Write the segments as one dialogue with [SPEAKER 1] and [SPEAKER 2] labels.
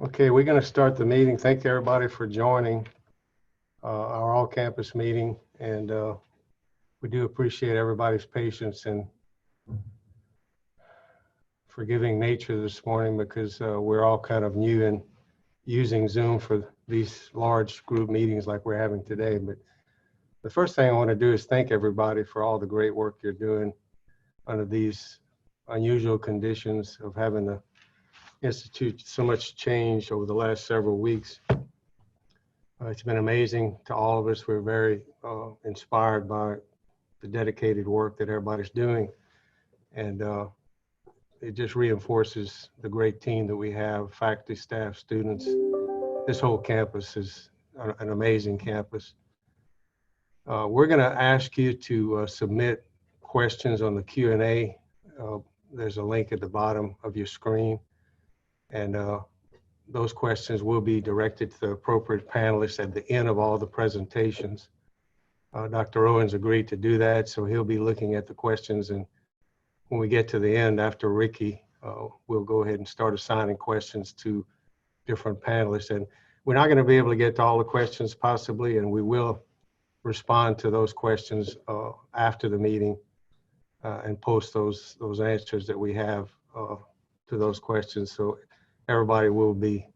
[SPEAKER 1] Okay, we're going to start the meeting. Thank you, everybody, for joining our all-campus meeting, and we do appreciate everybody's patience and forgiving nature this morning because we're all kind of new and using Zoom for these large group meetings like we're having today. But the first thing I want to do is thank everybody for all the great work you're doing under these unusual conditions of having to institute so much change over the last several weeks. It's been amazing to all of us. We're very inspired by the dedicated work that everybody's doing. And it just reinforces the great team that we have, faculty, staff, students. This whole campus is an amazing campus. We're going to ask you to submit questions on the Q&A. There's a link at the bottom of your screen. And those questions will be directed to the appropriate panelists at the end of all the presentations. Dr. Owens agreed to do that, so he'll be looking at the questions, and when we get to the end after Ricky, we'll go ahead and start assigning questions to different panelists. And we're not going to be able to get to all the questions possibly, and we will respond to those questions after the meeting and post those answers that we have to those questions. So everybody will be,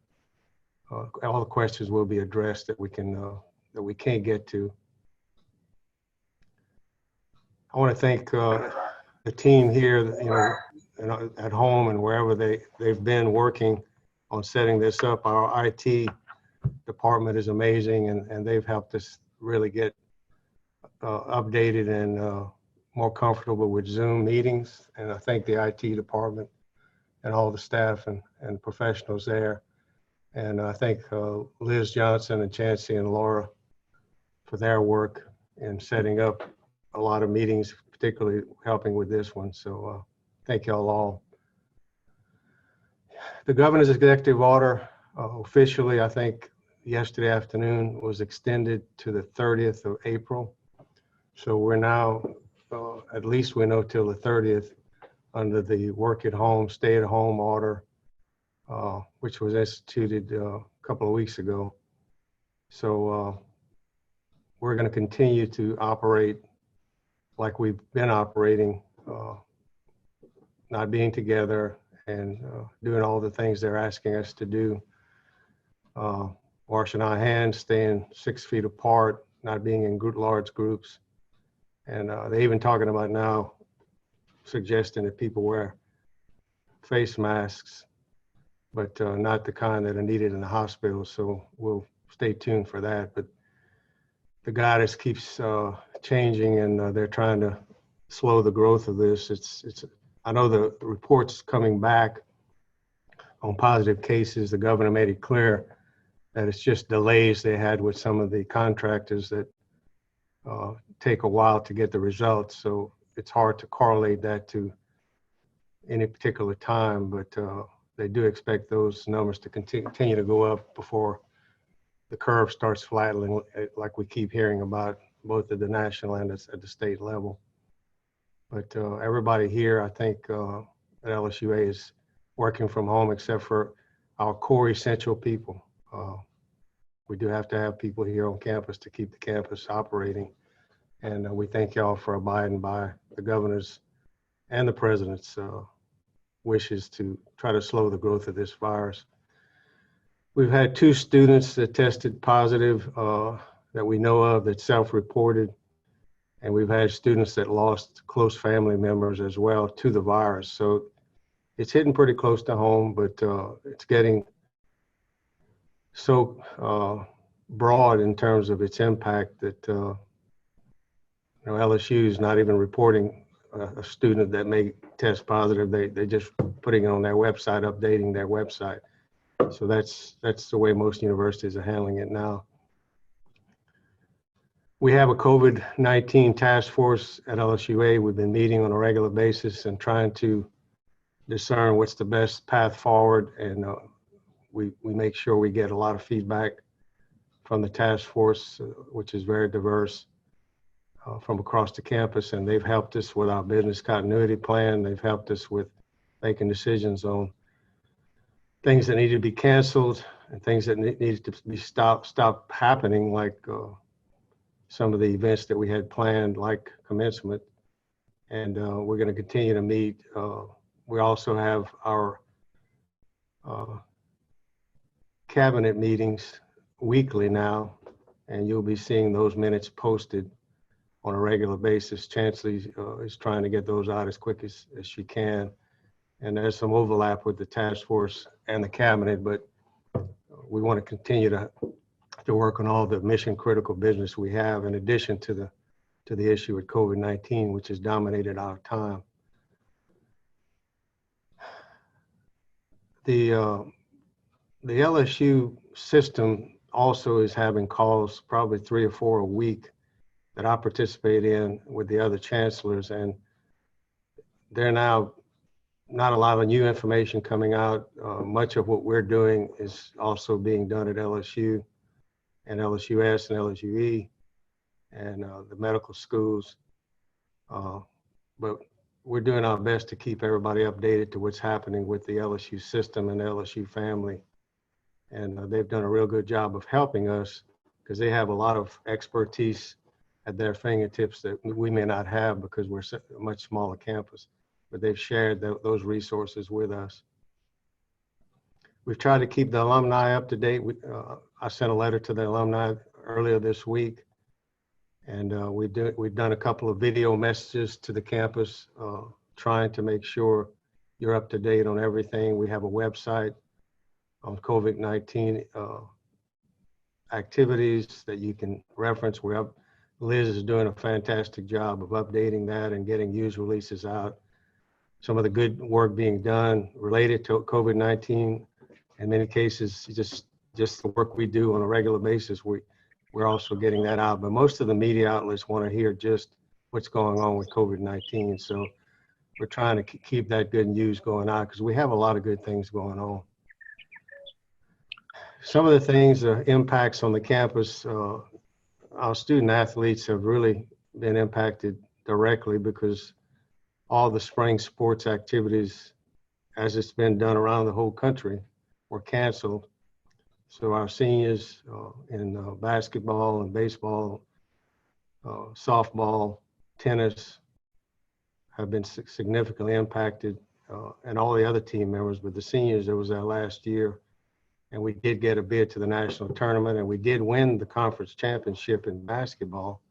[SPEAKER 1] all the questions will be addressed that we can't get to. I want to thank the team here, at home and wherever they've been working on setting this up. Our IT department is amazing, and they've helped us really get updated and more comfortable with Zoom meetings. And I thank the IT department and all the staff and professionals there. And I thank Liz Johnson and Chancey and Laura for their work in setting up a lot of meetings, particularly helping with this one. So thank y'all all. The governor's executive order officially, I think yesterday afternoon, was extended to the 30th of April. So we're now, at least we know till the 30th, under the work at home, stay at home order, which was instituted a couple of weeks ago. So we're going to continue to operate like we've been operating, not being together and doing all the things they're asking us to do. Washing our hands, staying 6 feet apart, not being in large groups. And they're even talking about now suggesting that people wear face masks, but not the kind that are needed in the hospital. So we'll stay tuned for that. But the guidance keeps changing, and they're trying to slow the growth of this. I know the reports coming back on positive cases, the governor made it clear that it's just delays they had with some of the contractors that take a while to get the results. So it's hard to correlate that to any particular time, but they do expect those numbers to continue to go up before the curve starts flattening, like we keep hearing about, both at the national and at the state level. But everybody here, I think, at LSUA is working from home, except for our core essential people. We do have to have people here on campus to keep the campus operating. And we thank y'all for abiding by the governor's and the president's wishes to try to slow the growth of this virus. We've had 2 students that tested positive that we know of that self-reported. And we've had students that lost close family members as well to the virus. So it's hitting pretty close to home, but it's getting so broad in terms of its impact that LSU is not even reporting a student that may test positive. They're just putting it on their website, updating their website. So that's the way most universities are handling it now. We have a COVID-19 task force at LSUA. We've been meeting on a regular basis and trying to discern what's the best path forward. And we make sure we get a lot of feedback from the task force, which is very diverse from across the campus. And they've helped us with our business continuity plan. They've helped us with making decisions on things that needed to be canceled and things that needed to be stopped happening, like some of the events that we had planned, like commencement. And we're going to continue to meet. We also have our cabinet meetings weekly now, and you'll be seeing those minutes posted on a regular basis. Chancellor is trying to get those out as quick as she can. And there's some overlap with the task force and the cabinet, but we want to continue to work on all the mission critical business we have, in addition to the issue with COVID-19, which has dominated our time. The LSU system also is having calls, probably 3 or 4 a week, that I participate in with the other chancellors, and they're now not a lot of new information coming out. Much of what we're doing is also being done at LSU and LSUS and LSUE and the medical schools. But we're doing our best to keep everybody updated to what's happening with the LSU system and the LSU family. And they've done a real good job of helping us, because they have a lot of expertise at their fingertips that we may not have because we're a much smaller campus, but they've shared those resources with us. We've tried to keep the alumni up to date. I sent a letter to the alumni earlier this week, and we've done a couple of video messages to the campus, trying to make sure you're up to date on everything. We have a website on COVID-19 activities that you can reference. Liz is doing a fantastic job of updating that and getting news releases out. Some of the good work being done related to COVID-19, in many cases, just the work we do on a regular basis, we're also getting that out. But most of the media outlets want to hear just what's going on with COVID-19. So we're trying to keep that good news going out, because we have a lot of good things going on. Some of the things, impacts on the campus, our student athletes have really been impacted directly, because all the spring sports activities, as it's been done around the whole country, were canceled. So our seniors in basketball and baseball, softball, tennis have been significantly impacted, and all the other team members. But the seniors, it was our last year, and we did get a bid to the national tournament, and we did win the conference championship in basketball,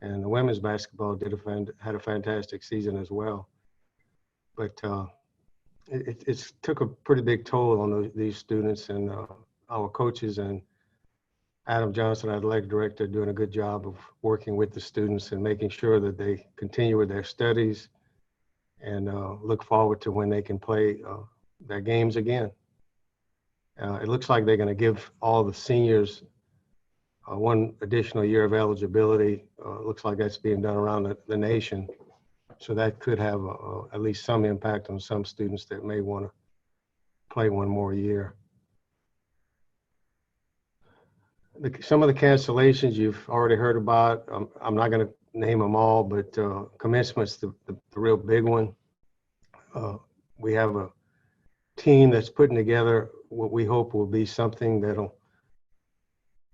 [SPEAKER 1] and the women's basketball had a fantastic season as well. But it's took a pretty big toll on these students, and our coaches and Adam Johnson, our athletic director, doing a good job of working with the students and making sure that they continue with their studies and look forward to when they can play their games again. It looks like they're going to give all the seniors one additional year of eligibility. Looks like that's being done around the nation. So that could have at least some impact on some students that may want to play one more year. Some of the cancellations you've already heard about. I'm not going to name them all, but commencement's the real big one. We have a team that's putting together what we hope will be something that'll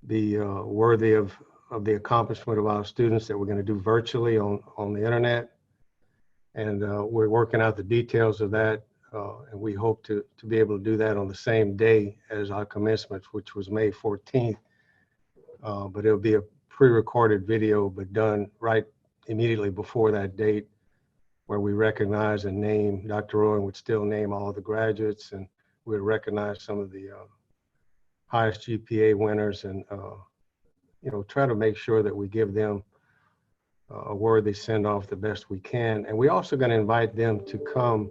[SPEAKER 1] be worthy of the accomplishment of our students, that we're going to do virtually on the internet. And we're working out the details of that, and we hope to be able to do that on the same day as our commencement, which was May 14th. But it'll be a pre-recorded video, but done right immediately before that date, where we recognize and name. Dr. Rowan would still name all of the graduates, and we would recognize some of the highest GPA winners, and try to make sure that we give them a worthy send-off the best we can. And we're also going to invite them to come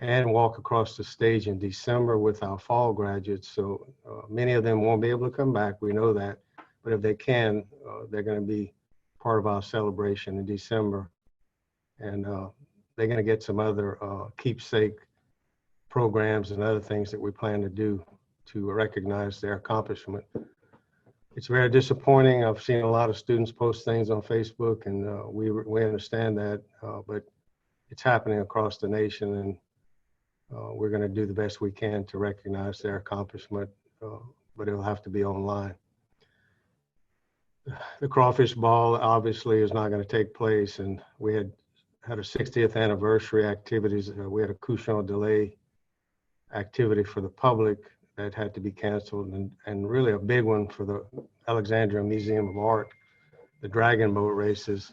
[SPEAKER 1] and walk across the stage in December with our fall graduates. So many of them won't be able to come back, we know that, but if they can, they're going to be part of our celebration in December. And they're going to get some other keepsake programs and other things that we plan to do to recognize their accomplishment. It's very disappointing. I've seen a lot of students post things on Facebook, and we understand that, but it's happening across the nation, and we're going to do the best we can to recognize their accomplishment, but it'll have to be online. The crawfish ball obviously is not going to take place, and we had a 60th anniversary activities. We had a Couchon delay activity for the public that had to be canceled, and really a big one for the Alexandria Museum of Art. The dragon boat races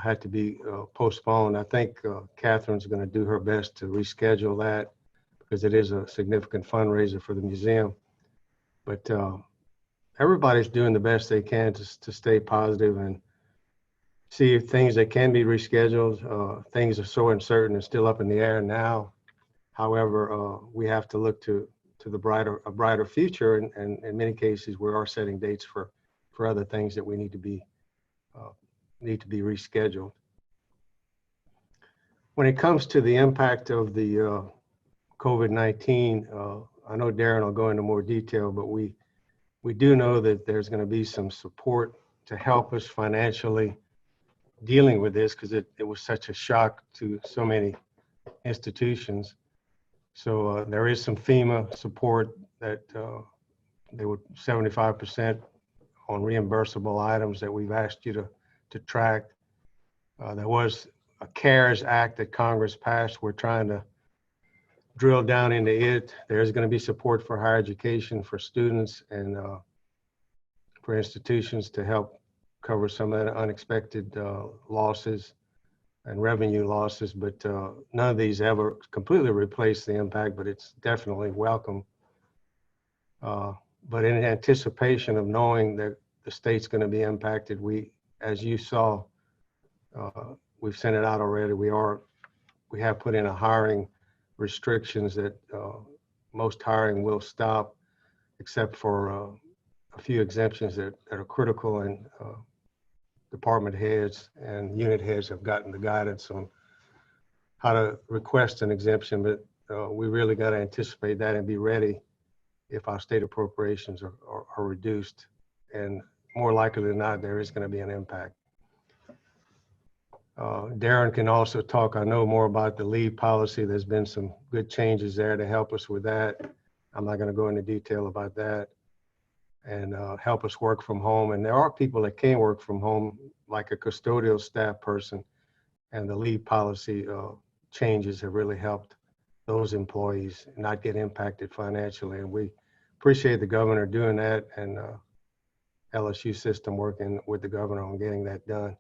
[SPEAKER 1] had to be postponed. I think Catherine's going to do her best to reschedule that because it is a significant fundraiser for the museum. But everybody's doing the best they can to stay positive and see if things that can be rescheduled. Things are so uncertain and still up in the air now. However, we have to look to a brighter future, and in many cases, we are setting dates for other things that we need to be rescheduled. When it comes to the impact of the COVID-19, I know Darren will go into more detail, but we do know that there's going to be some support to help us financially dealing with this because it was such a shock to so many institutions. So there is some FEMA support that they would 75% on reimbursable items that we've asked you to track. There was a CARES Act that Congress passed. We're trying to drill down into it. There's going to be support for higher education for students and for institutions to help cover some of the unexpected losses and revenue losses, but none of these ever completely replace the impact, but it's definitely welcome. But in anticipation of knowing that the state's going to be impacted, we, as you saw, we've sent it out already. We have put in a hiring restrictions that most hiring will stop, except for a few exemptions that are critical, and department heads and unit heads have gotten the guidance on how to request an exemption, but we really got to anticipate that and be ready if our state appropriations are reduced, and more likely than not, there is going to be an impact. Darren can also talk, I know, more about the leave policy. There's been some good changes there to help us with that. I'm not going to go into detail about that. And help us work from home. And there are people that can work from home, like a custodial staff person, and the leave policy changes have really helped those employees not get impacted financially. And we appreciate the governor doing that, and LSU system working with the governor on getting that done.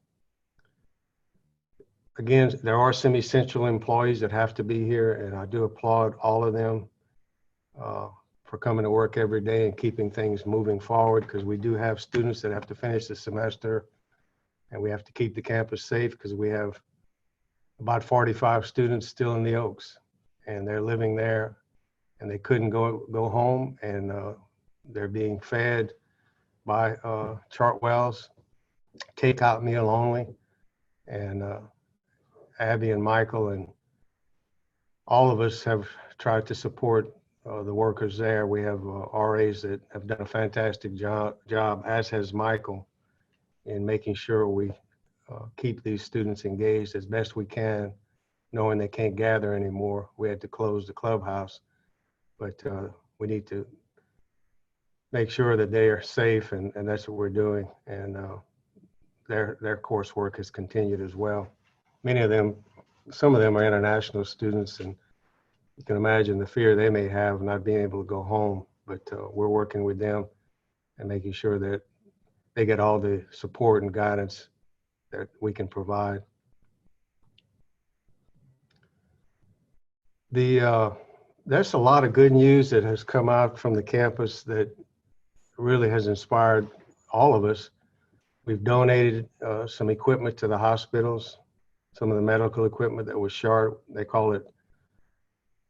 [SPEAKER 1] Again, there are some essential employees that have to be here, and I do applaud all of them for coming to work every day and keeping things moving forward, because we do have students that have to finish the semester, and we have to keep the campus safe because we have about 45 students still in the Oaks, and they're living there, and they couldn't go home, and they're being fed by Chartwell's, takeout meal only, and Abby and Michael and all of us have tried to support the workers there. We have RAs that have done a fantastic job, as has Michael, in making sure we keep these students engaged as best we can, knowing they can't gather anymore. We had to close the clubhouse, but we need to make sure that they are safe, and that's what we're doing. And their coursework has continued as well. Many of them, some of them are international students, and you can imagine the fear they may have not being able to go home, but we're working with them and making sure that they get all the support and guidance that we can provide. There's a lot of good news that has come out from the campus that really has inspired all of us. We've donated some equipment to the hospitals, some of the medical equipment that was short. They call it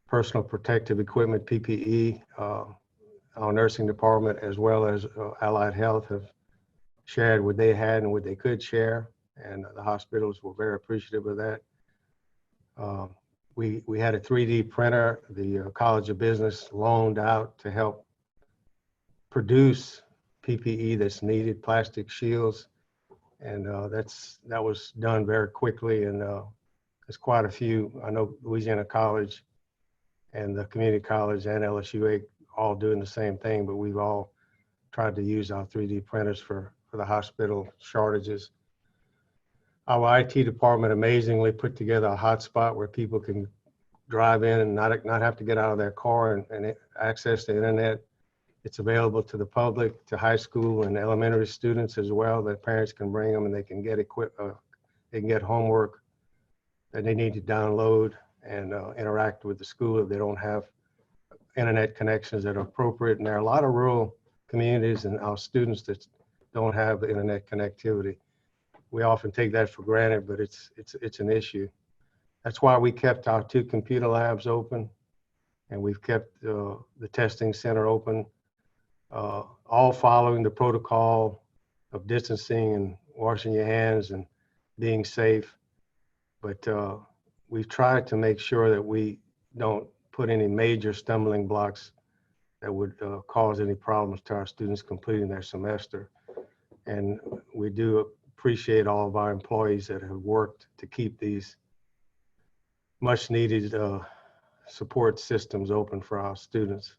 [SPEAKER 1] personal protective equipment, PPE. Our nursing department, as well as Allied Health, have shared what they had and what they could share, and the hospitals were very appreciative of that. We had a 3D printer the College of Business loaned out to help produce PPE that's needed, plastic shields, and that was done very quickly, and there's quite a few. I know Louisiana College and the community college and LSUA all doing the same thing, but we've all tried to use our 3D printers for the hospital shortages. Our IT department amazingly put together a hotspot where people can drive in and not have to get out of their car and access the internet. It's available to the public, to high school and elementary students as well. Their parents can bring them and they can get they can get homework that they need to download and interact with the school if they don't have internet connections that are appropriate. And there are a lot of rural communities and our students that don't have the internet connectivity. We often take that for granted, but it's an issue. That's why we kept our 2 computer labs open, and we've kept the testing center open, all following the protocol of distancing and washing your hands and being safe. But we've tried to make sure that we don't put any major stumbling blocks that would cause any problems to our students completing their semester. And we do appreciate all of our employees that have worked to keep these much needed support systems open for our students.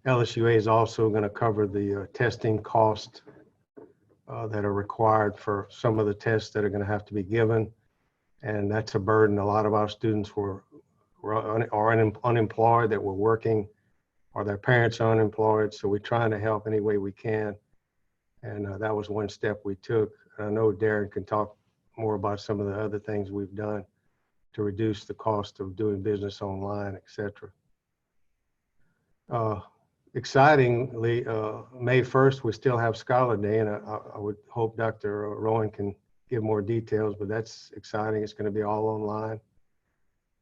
[SPEAKER 1] LSUA is also going to cover the testing costs that are required for some of the tests that are going to have to be given. And that's a burden. A lot of our students are unemployed, that were working, or their parents are unemployed. So we're trying to help any way we can. And that was one step we took. And I know Darren can talk more about some of the other things we've done to reduce the cost of doing business online, et cetera. Excitingly, May 1st, we still have Scholar Day, and I would hope Dr. Rowan can give more details, but that's exciting. It's going to be all online.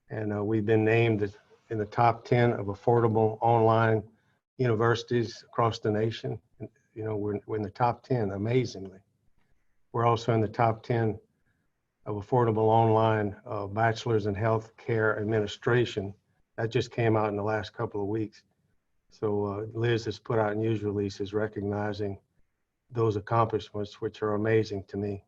[SPEAKER 1] And we've been named in the top 10 of affordable online universities across the nation. You know, we're in the top 10, amazingly. We're also in the top 10 of affordable online bachelor's in health care administration. That just came out in the last couple of weeks. So Liz has put out news releases recognizing those accomplishments, which are amazing to me.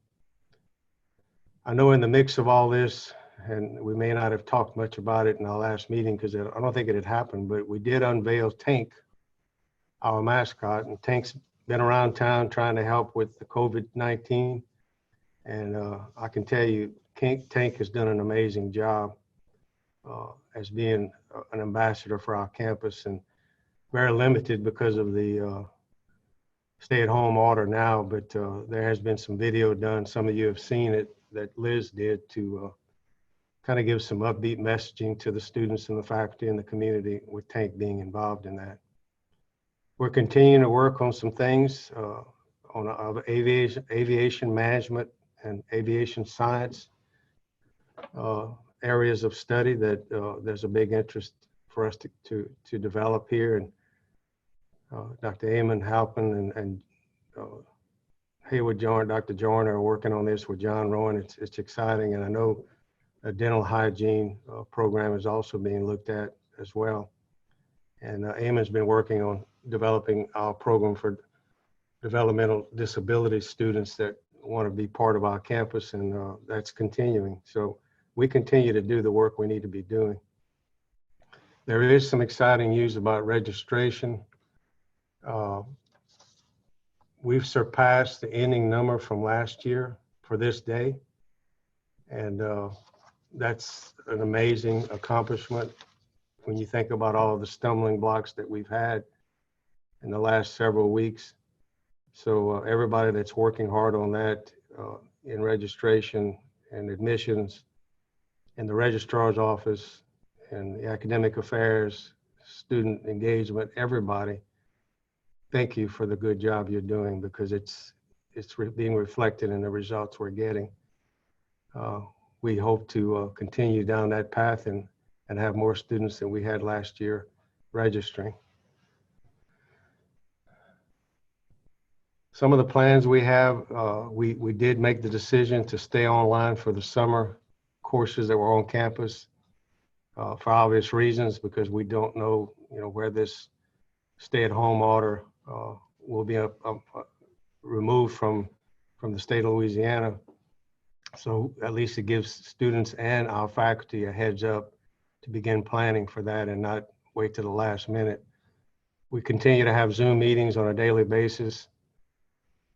[SPEAKER 1] I know in the mix of all this, and we may not have talked much about it in our last meeting because I don't think it had happened, but we did unveil Tank, our mascot, and Tank's been around town trying to help with the COVID-19. And I can tell you, Tank has done an amazing job as being an ambassador for our campus, and very limited because of the stay-at-home order now, but there has been some video done. Some of you have seen it that Liz did to kind of give some upbeat messaging to the students and the faculty and the community, with Tank being involved in that. We're continuing to work on some things on aviation management and aviation science areas of study that there's a big interest for us to develop here. And Dr. Amon Halpin and Haywood Dr. Joyner are working on this with John Rowan. It's exciting, and I know a dental hygiene program is also being looked at as well. And Amon's been working on developing our program for developmental disability students that want to be part of our campus, and that's continuing. So we continue to do the work we need to be doing. There is some exciting news about registration. We've surpassed the ending number from last year for this day, and that's an amazing accomplishment when you think about all of the stumbling blocks that we've had in the last several weeks. So everybody that's working hard on that in registration and admissions, in the registrar's office, and the academic affairs, student engagement, everybody, thank you for the good job you're doing, because it's being reflected in the results we're getting. We hope to continue down that path and have more students than we had last year registering. Some of the plans we have, we did make the decision to stay online for the summer courses that were on campus for obvious reasons, because we don't know, where this stay-at-home order will be removed from the state of Louisiana. So at least it gives students and our faculty a heads up to begin planning for that and not wait to the last minute. We continue to have Zoom meetings on a daily basis.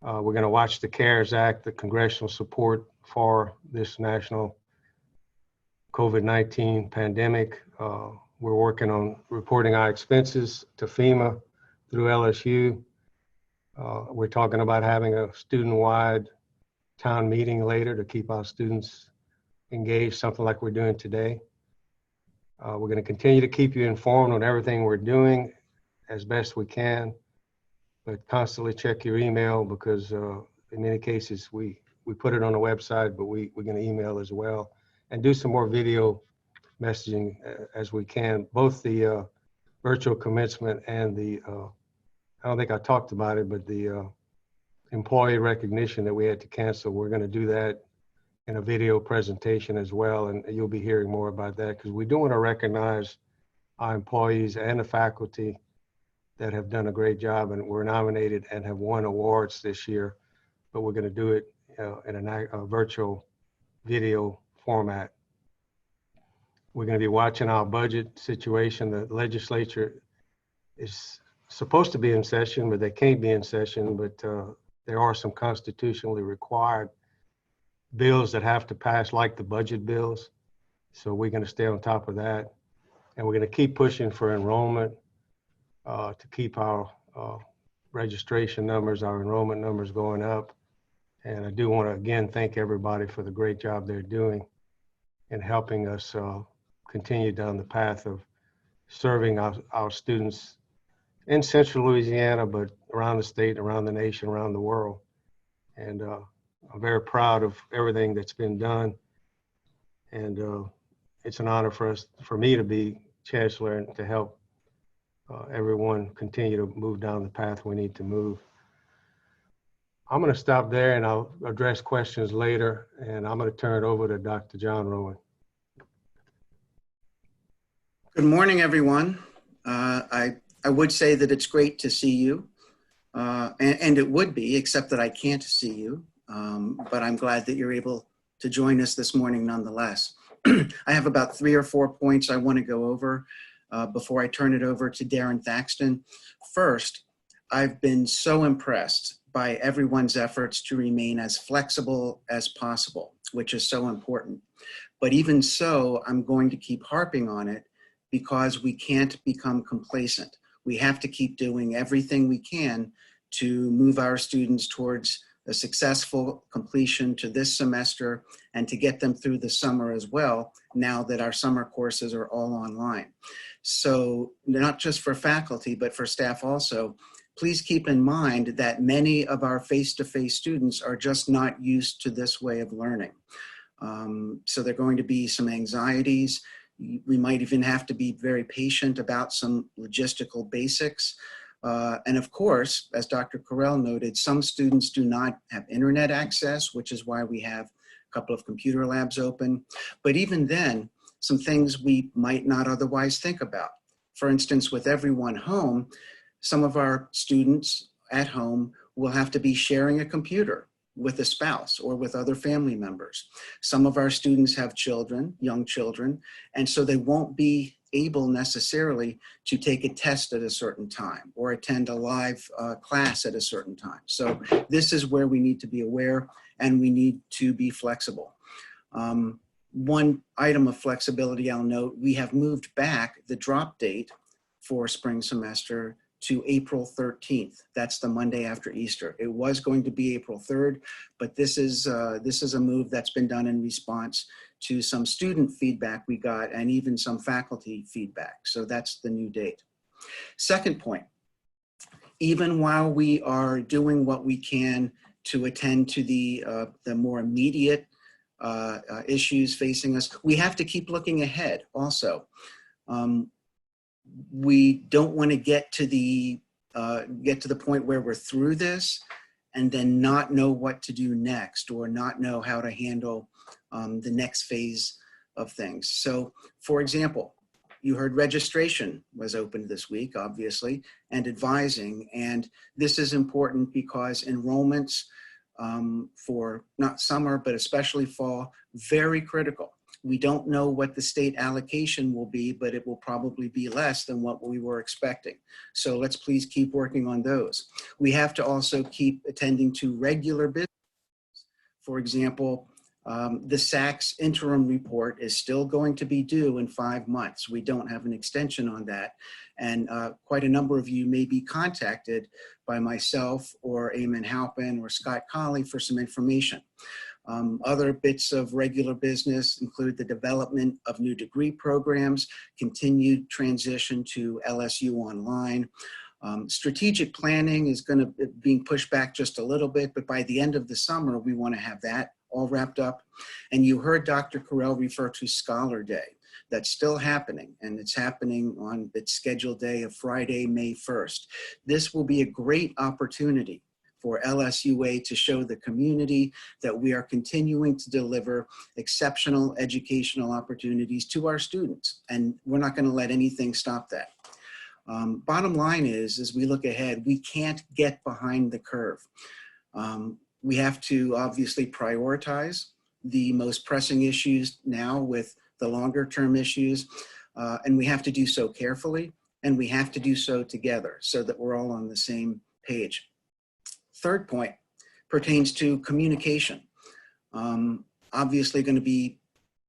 [SPEAKER 1] We're going to watch the CARES Act, the congressional support for this national COVID-19 pandemic. We're working on reporting our expenses to FEMA through LSU. We're talking about having a student-wide town meeting later to keep our students engaged, something like we're doing today. We're going to continue to keep you informed on everything we're doing as best we can, but constantly check your email because in many cases we put it on the website, but we're going to email as well and do some more video messaging as we can, both the virtual commencement and the, I don't think I talked about it, but the employee recognition that we had to cancel. We're going to do that in a video presentation as well, and you'll be hearing more about that because we do want to recognize our employees and the faculty that have done a great job and were nominated and have won awards this year, but we're going to do it in a virtual video format. We're going to be watching our budget situation. The legislature is supposed to be in session, but they can't be in session, but there are some constitutionally required bills that have to pass, like the budget bills. So we're going to stay on top of that. And we're going to keep pushing for enrollment to keep our registration numbers, our enrollment numbers going up. And I do want to, again, thank everybody for the great job they're doing in helping us continue down the path of serving our students in Central Louisiana, but around the state, around the nation, around the world. And I'm very proud of everything that's been done. And it's an honor for me to be chancellor and to help everyone continue to move down the path we need to move. I'm going to stop there and I'll address questions later, and I'm going to turn it over to Dr. John Rowan.
[SPEAKER 2] Good morning, everyone. I would say that it's great to see you, and it would be, except that I can't see you, but I'm glad that you're able to join us this morning nonetheless. I have about 3 or 4 points I want to go over before I turn it over to Darren Thaxton. First, I've been so impressed by everyone's efforts to remain as flexible as possible, which is so important. But even so, I'm going to keep harping on it because we can't become complacent. We have to keep doing everything we can to move our students towards a successful completion to this semester and to get them through the summer as well, now that our summer courses are all online. So not just for faculty, but for staff also, please keep in mind that many of our face-to-face students are just not used to this way of learning. So there are going to be some anxieties. We might even have to be very patient about some logistical basics. And of course, as Dr. Carell noted, some students do not have internet access, which is why we have a couple of computer labs open. But even then, some things we might not otherwise think about. For instance, with everyone home, some of our students at home will have to be sharing a computer with a spouse or with other family members. Some of our students have children, young children, and so they won't be able necessarily to take a test at a certain time or attend a live class at a certain time. So this is where we need to be aware and we need to be flexible. One item of flexibility I'll note, we have moved back the drop date for spring semester to April 13th. That's the Monday after Easter. It was going to be April 3rd, but this is a move that's been done in response to some student feedback we got and even some faculty feedback. So that's the new date. Second point, even while we are doing what we can to attend to the more immediate issues facing us, we have to keep looking ahead also. We don't want to get to the point where we're through this and then not know what to do next or not know how to handle the next phase of things. So, for example, you heard registration was opened this week, obviously, and advising. And this is important because enrollments for not summer, but especially fall, very critical. We don't know what the state allocation will be, but it will probably be less than what we were expecting. So let's please keep working on those. We have to also keep attending to regular business. For example, the SACS interim report is still going to be due in 5 months. We don't have an extension on that. And quite a number of you may be contacted by myself or Eamon Halpin or Scott Colley for some information. Other bits of regular business include the development of new degree programs, continued transition to LSU Online. Strategic planning is going to be being pushed back just a little bit, but by the end of the summer, we want to have that all wrapped up. And you heard Dr. Carell refer to Scholar Day. That's still happening, and it's happening on its scheduled day of Friday, May 1st. This will be a great opportunity for LSUA to show the community that we are continuing to deliver exceptional educational opportunities to our students, and we're not going to let anything stop that. Bottom line is, as we look ahead, we can't get behind the curve. We have to obviously prioritize the most pressing issues now with the longer term issues, and we have to do so carefully, and we have to do so together so that we're all on the same page. Third point pertains to communication. Obviously going to be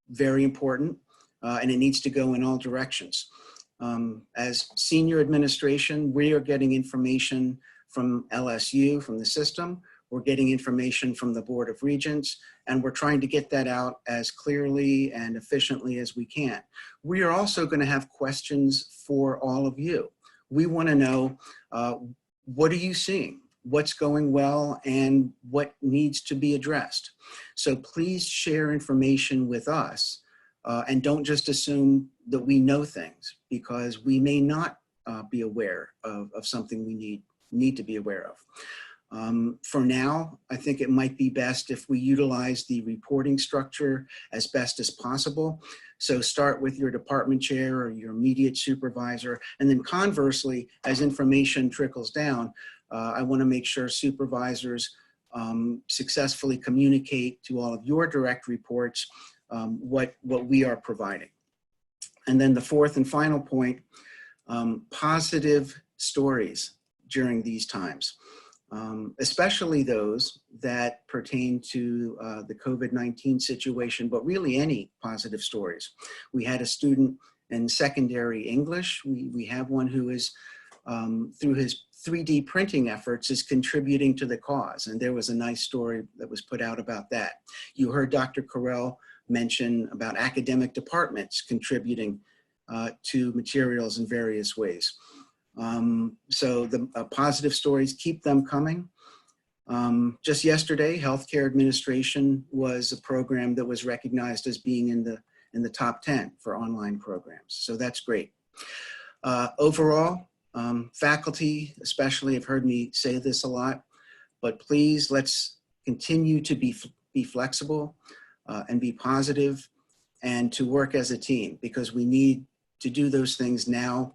[SPEAKER 2] very important, and it needs to go in all directions. As senior administration, we are getting information from LSU, from the system. We're getting information from the Board of Regents, and we're trying to get that out as clearly and efficiently as we can. We are also going to have questions for all of you. We want to know, what are you seeing? What's going well and what needs to be addressed? So please share information with us, and don't just assume that we know things, because we may not be aware of something we need to be aware of. For now, I think it might be best if we utilize the reporting structure as best as possible. So start with your department chair or your immediate supervisor, and then conversely, as information trickles down, I want to make sure supervisors successfully communicate to all of your direct reports what we are providing. And then the fourth and final point, positive stories during these times. Especially those that pertain to the COVID-19 situation, but really any positive stories. We had a student in secondary English. We have one who is, through his 3D printing efforts, is contributing to the cause. And there was a nice story that was put out about that. You heard Dr. Carell mention about academic departments contributing to materials in various ways. So the positive stories, keep them coming. Just yesterday, Healthcare Administration was a program that was recognized as being in the top 10 for online programs. So that's great. Overall, faculty especially have heard me say this a lot, but please let's continue to be flexible and be positive and to work as a team, because we need to do those things now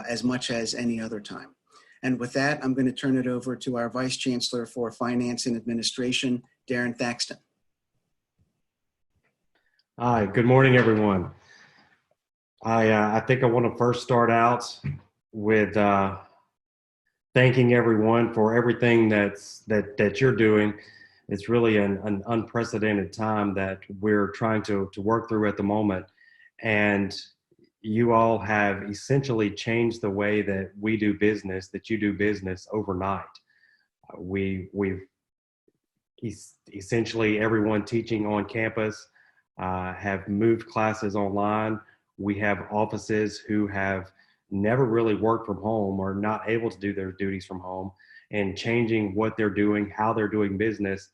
[SPEAKER 2] as much as any other time. And with that, I'm going to turn it over to our Vice Chancellor for Finance and Administration, Darren Thaxton.
[SPEAKER 3] Hi, good morning, everyone. I think I want to first start out with thanking everyone for everything that you're doing. It's really an unprecedented time that we're trying to work through at the moment. And you all have essentially changed the way that we do business, that you do business overnight. We've essentially everyone teaching on campus have moved classes online. We have offices who have never really worked from home or not able to do their duties from home, and changing what they're doing, how they're doing business,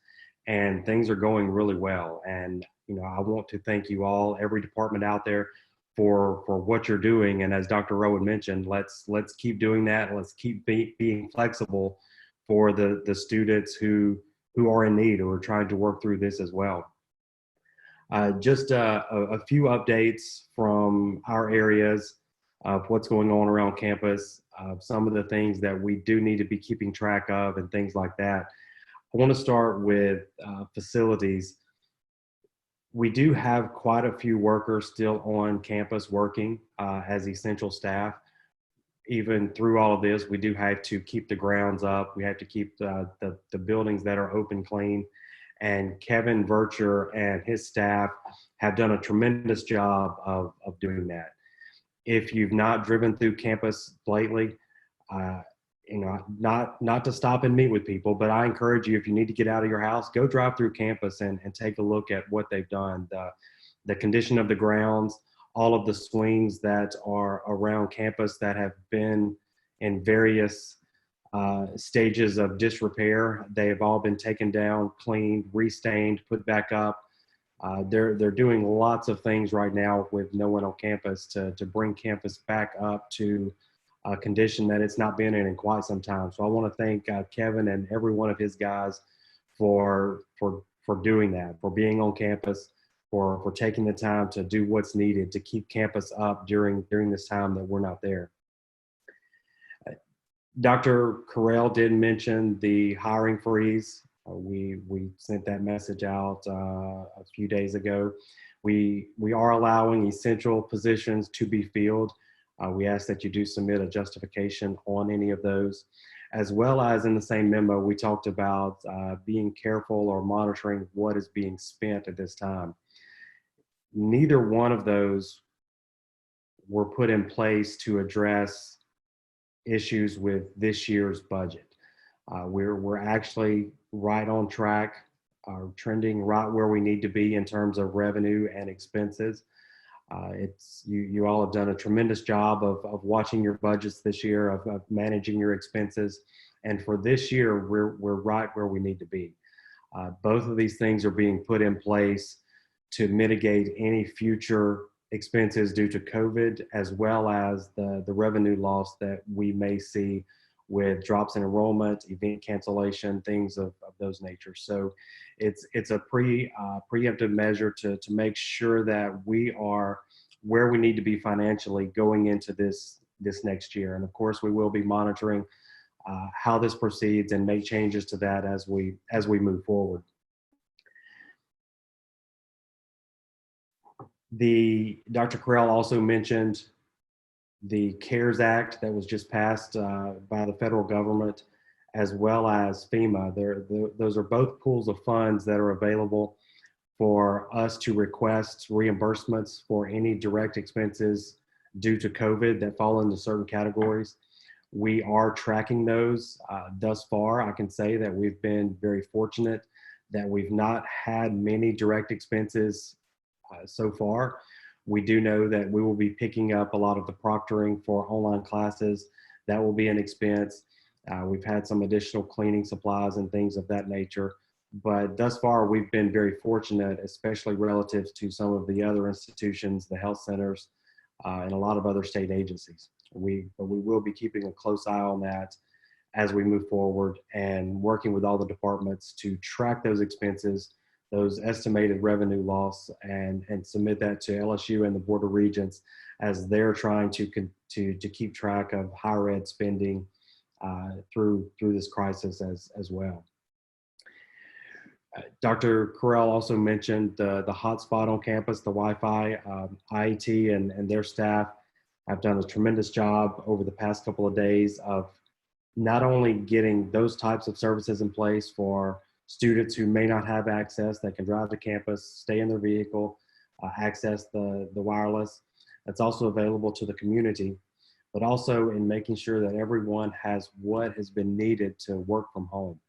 [SPEAKER 3] and things are going really well. And I want to thank you all, every department out there, for what you're doing. And as Dr. Rowan mentioned, let's keep doing that. Let's keep being flexible for the students who are in need or are trying to work through this as well. Just a few updates from our areas of what's going on around campus, some of the things that we do need to be keeping track of and things like that. I want to start with facilities. We do have quite a few workers still on campus working as essential staff. Even through all of this, we do have to keep the grounds up. We have to keep the buildings that are open clean. And Kevin Vircher and his staff have done a tremendous job of doing that. If you've not driven through campus lately, not to stop and meet with people, but I encourage you, if you need to get out of your house, go drive through campus and take a look at what they've done. The condition of the grounds, all of the swings that are around campus that have been in various stages of disrepair. They have all been taken down, cleaned, restained, put back up. They're doing lots of things right now with no one on campus to bring campus back up to a condition that it's not been in quite some time. So I want to thank Kevin and every one of his guys for doing that, for being on campus, for taking the time to do what's needed to keep campus up during this time that we're not there. Dr. Carell did mention the hiring freeze. We sent that message out a few days ago. We are allowing essential positions to be filled. We ask that you do submit a justification on any of those, as well as in the same memo, we talked about being careful or monitoring what is being spent at this time. Neither one of those were put in place to address issues with this year's budget. We're actually right on track, trending right where we need to be in terms of revenue and expenses. You all have done a tremendous job of watching your budgets this year, of managing your expenses, and for this year we're right where we need to be. Both of these things are being put in place to mitigate any future expenses due to COVID, as well as the revenue loss that we may see with drops in enrollment, event cancellation, things of those nature. So it's a preemptive measure to make sure that we are where we need to be financially going into this next year. And of course, we will be monitoring how this proceeds and make changes to that as we move forward. Dr. Carell also mentioned the CARES Act that was just passed by the federal government, as well as FEMA. Those are both pools of funds that are available for us to request reimbursements for any direct expenses due to COVID that fall into certain categories. We are tracking those. Thus far, I can say that we've been very fortunate that we've not had many direct expenses so far. We do know that we will be picking up a lot of the proctoring for online classes. That will be an expense. We've had some additional cleaning supplies and things of that nature. But thus far, we've been very fortunate, especially relative to some of the other institutions, the health centers, and a lot of other state agencies. But we will be keeping a close eye on that as we move forward and working with all the departments to track those expenses, those estimated revenue loss, and submit that to LSU and the Board of Regents as they're trying to keep track of higher ed spending through this crisis as well. Dr. Carell also mentioned the hotspot on campus, the Wi-Fi. IET and their staff have done a tremendous job over the past couple of days of not only getting those types of services in place for students who may not have access, that can drive to campus, stay in their vehicle, access the wireless. That's also available to the community, but also in making sure that everyone has what has been needed to work from home,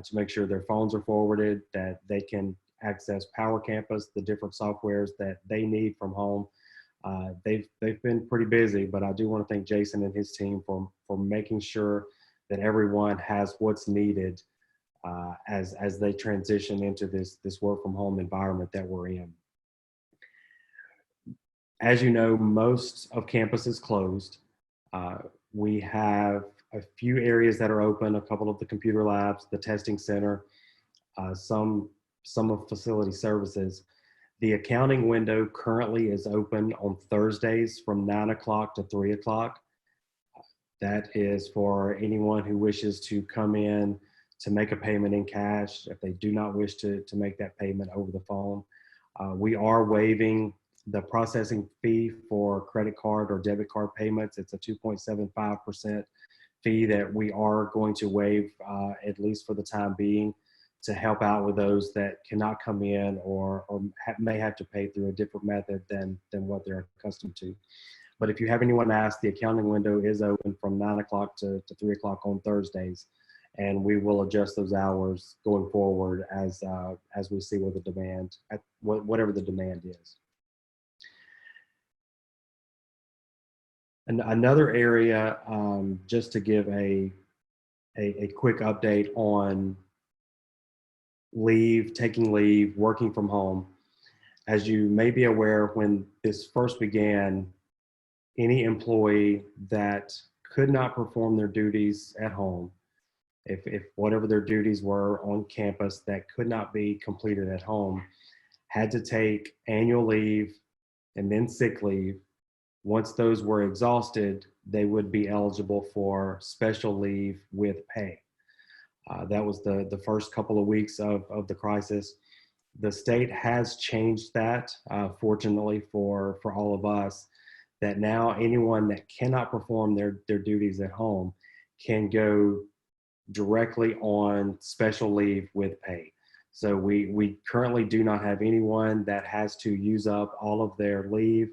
[SPEAKER 3] to make sure their phones are forwarded, that they can access Power Campus, the different softwares that they need from home. They've been pretty busy, but I do want to thank Jason and his team for making sure that everyone has what's needed as they transition into this work from home environment that we're in. As you know, most of campus is closed. We have a few areas that are open, a couple of the computer labs, the testing center, some of facility services. The accounting window currently is open on Thursdays from 9 o'clock to 3 o'clock. That is for anyone who wishes to come in to make a payment in cash. If they do not wish to make that payment over the phone, We are waiving the processing fee for credit card or debit card payments. It's a 2.75% fee that we are going to waive, at least for the time being, to help out with those that cannot come in or may have to pay through a different method than what they're accustomed to. But if you have anyone ask, the accounting window is open from 9 o'clock to 3 o'clock on Thursdays, and we will adjust those hours going forward as we see what the demand, whatever the demand is. And another area, just to give a quick update on taking leave, working from home. As you may be aware, when this first began, any employee that could not perform their duties at home, if whatever their duties were on campus that could not be completed at home, had to take annual leave and then sick leave. Once those were exhausted, they would be eligible for special leave with pay. That was the first couple of weeks of the crisis. The state has changed that, fortunately for all of us, that now anyone that cannot perform their duties at home can go directly on special leave with pay. So we currently do not have anyone that has to use up all of their leave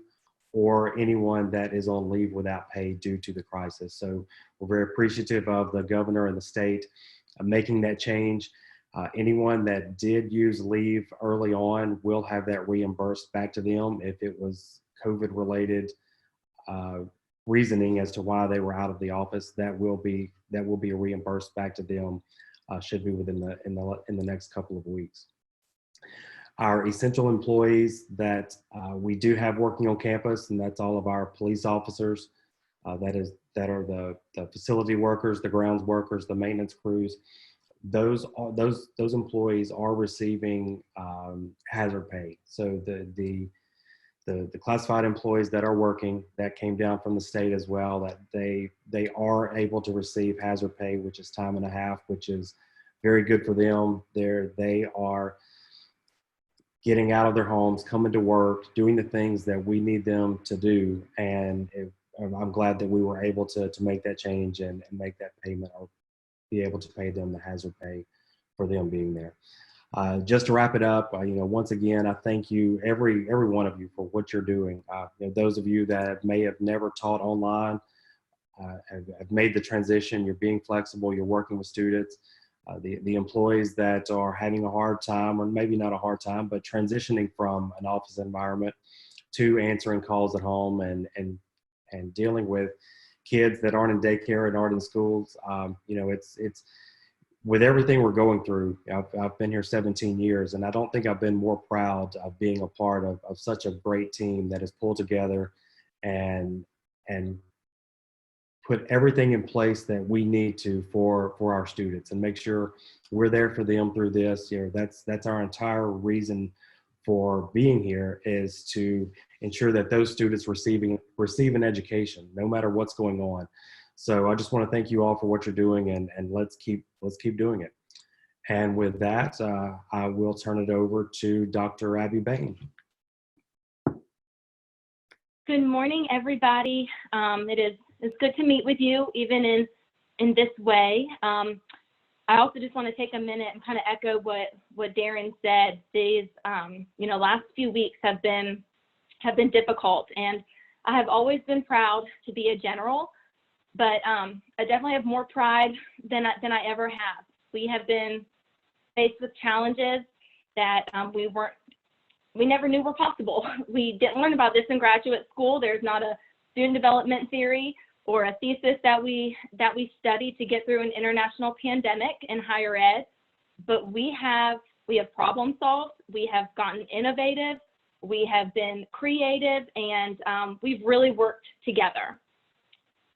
[SPEAKER 3] or anyone that is on leave without pay due to the crisis. So we're very appreciative of the governor and the state making that change. Anyone that did use leave early on will have that reimbursed back to them. If it was COVID related reasoning as to why they were out of the office, that will be reimbursed back to them. Should be within the next couple of weeks. Our essential employees that we do have working on campus, and that's all of our police officers, that are the facility workers, the grounds workers, the maintenance crews. Those employees are receiving hazard pay. So the classified employees that are working, that came down from the state as well, that they are able to receive hazard pay, which is time and a half, which is very good for them. They are getting out of their homes, coming to work, doing the things that we need them to do. And I'm glad that we were able to make that change and make that payment, or be able to pay them the hazard pay for them being there. Just to wrap it up, once again, I thank you, every one of you, for what you're doing. Those of you that may have never taught online, have made the transition. You're being flexible. You're working with students. The employees that are having a hard time, or maybe not a hard time, but transitioning from an office environment to answering calls at home and dealing with kids that aren't in daycare and aren't in schools. It's with everything we're going through. I've been here 17 years, and I don't think I've been more proud of being a part of such a great team that has pulled together and put everything in place that we need to for our students, and make sure we're there for them through this. That's our entire reason for being here, is to ensure that those students receive an education no matter what's going on. So I just want to thank you all for what you're doing, and let's keep doing it. And with that, I will turn it over to Dr. Abby Bain.
[SPEAKER 4] Good morning, everybody. It's good to meet with you, even in this way. I also just want to take a minute and kind of echo what Darren said. These last few weeks have been difficult, and I have always been proud to be a general, but I definitely have more pride than I ever have. We have been faced with challenges that we never knew were possible. We didn't learn about this in graduate school. There's not a student development theory or a thesis that we study to get through an international pandemic in higher ed, but we have problem solved, we have gotten innovative, we have been creative, and we've really worked together.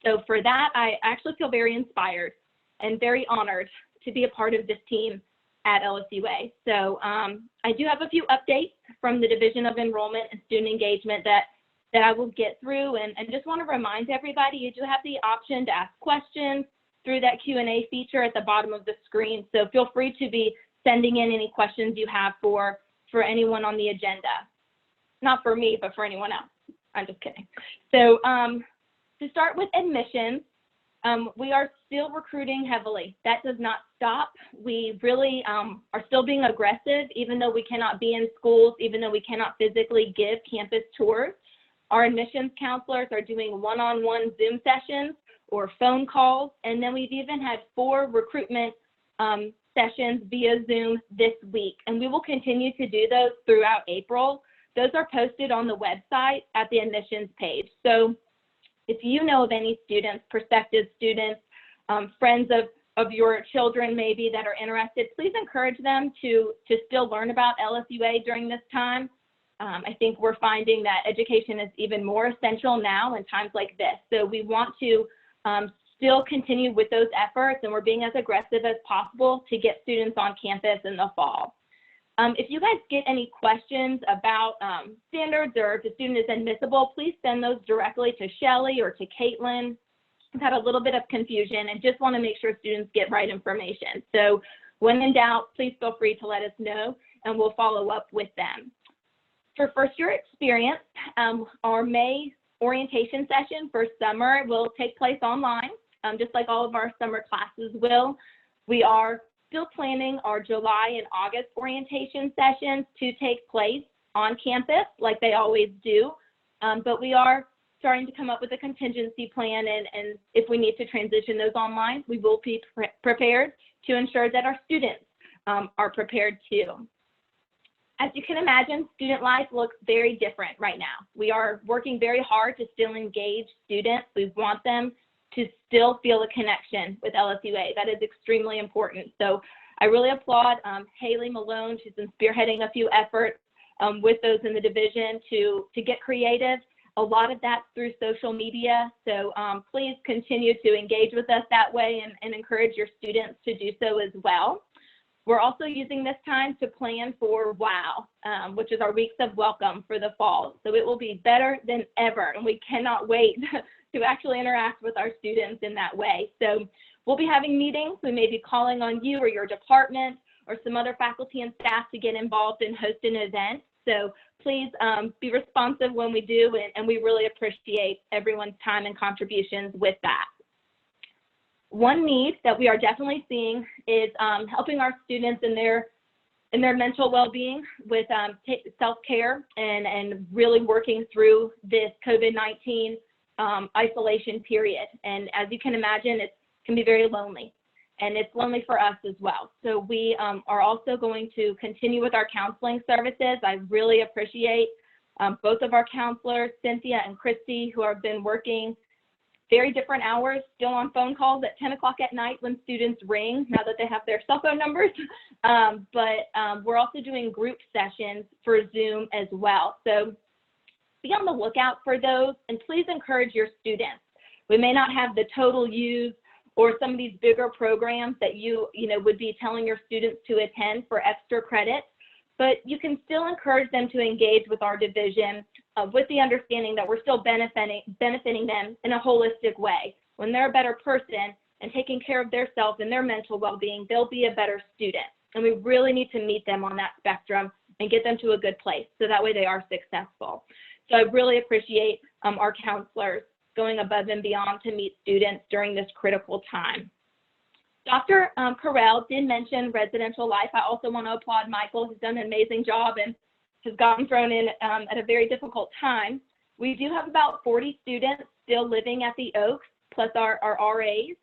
[SPEAKER 4] So for that, I actually feel very inspired and very honored to be a part of this team at LSUA. So I do have a few updates from the Division of Enrollment and Student Engagement that I will get through, and just want to remind everybody, you do have the option to ask questions through that Q&A feature at the bottom of the screen. So feel free to be sending in any questions you have for for anyone on the agenda. Not for me, but for anyone else. I'm just kidding. So to start with admissions, we are still recruiting heavily. That does not stop. We really are still being aggressive, even though we cannot be in schools, even though we cannot physically give campus tours. Our admissions counselors are doing one-on-one Zoom sessions or phone calls, and then we've even had 4 recruitment sessions via Zoom this week, and we will continue to do those throughout April. Those are posted on the website at the admissions page. So if you know of any students, prospective students, friends of your children maybe that are interested, please encourage them to still learn about LSUA during this time. I think we're finding that education is even more essential now in times like this. So we want to still continue with those efforts, and we're being as aggressive as possible to get students on campus in the fall. If you guys get any questions about standards or if the student is admissible, please send those directly to Shelly or to Caitlin. We've had a little bit of confusion and just want to make sure students get right information. So when in doubt, please feel free to let us know and we'll follow up with them. For first year experience, our May orientation session for summer will take place online, just like all of our summer classes will. We are still planning our July and August orientation sessions to take place on campus like they always do, but we are starting to come up with a contingency plan, and if we need to transition those online, we will be prepared to ensure that our students are prepared too. As you can imagine, student life looks very different right now. We are working very hard to still engage students. We want them to still feel a connection with LSUA. That is extremely important. So I really applaud Haley Malone. She's been spearheading a few efforts with those in the division to get creative. A lot of that's through social media. So please continue to engage with us that way and encourage your students to do so as well. We're also using this time to plan for WOW, which is our weeks of welcome for the fall. So it will be better than ever, and we cannot wait to actually interact with our students in that way. So we'll be having meetings. We may be calling on you or your department or some other faculty and staff to get involved and host an event. So please be responsive when we do, and we really appreciate everyone's time and contributions with that. One need that we are definitely seeing is helping our students in their mental well-being with self-care and really working through this COVID-19 isolation period. And as you can imagine, it can be very lonely, and it's lonely for us as well. So we are also going to continue with our counseling services. I really appreciate both of our counselors, Cynthia and Christy, who have been working very different hours, still on phone calls at 10 o'clock at night when students ring, now that they have their cell phone numbers. But we're also doing group sessions for Zoom as well. So be on the lookout for those, and please encourage your students. We may not have the total use or some of these bigger programs that you would be telling your students to attend for extra credit, but you can still encourage them to engage with our division with the understanding that we're still benefiting them in a holistic way. When they're a better person and taking care of their self and their mental well-being, they'll be a better student. And we really need to meet them on that spectrum and get them to a good place so that way they are successful. So I really appreciate our counselors going above and beyond to meet students during this critical time. Dr. Carell did mention residential life. I also want to applaud Michael, who's done an amazing job and has gotten thrown in at a very difficult time. We do have about 40 students still living at the Oaks, plus our RAs.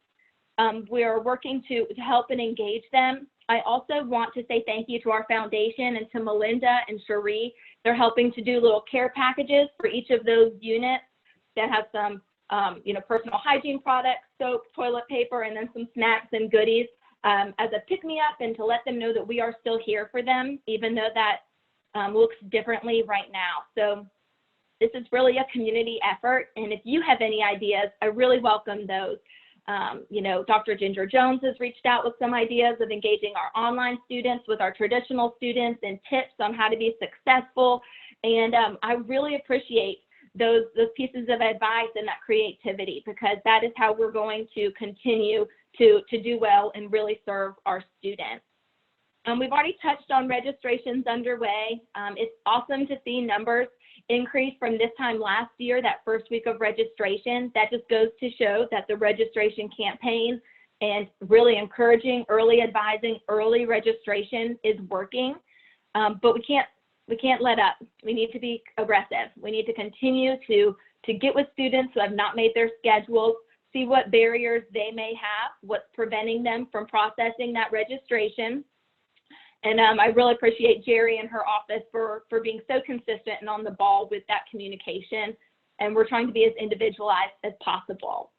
[SPEAKER 4] We are working to help and engage them. I also want to say thank you to our foundation and to Melinda and Cherie. They're helping to do little care packages for each of those units that have some personal hygiene products, soap, toilet paper, and then some snacks and goodies as a pick-me-up, and to let them know that we are still here for them, even though that looks differently right now. So this is really a community effort, and if you have any ideas, I really welcome those. Dr. Ginger Jones has reached out with some ideas of engaging our online students with our traditional students and tips on how to be successful, and I really appreciate those pieces of advice and that creativity, because that is how we're going to continue to do well and really serve our students. We've already touched on registrations underway. It's awesome to see numbers increase from this time last year, that first week of registration. That just goes to show that the registration campaign and really encouraging early advising, early registration is working. But we can't let up. We need to be aggressive. We need to continue to get with students who have not made their schedules, see what barriers they may have, what's preventing them from processing that registration. And I really appreciate Jerry and her office for being so consistent and on the ball with that communication. And we're trying to be as individualized as possible.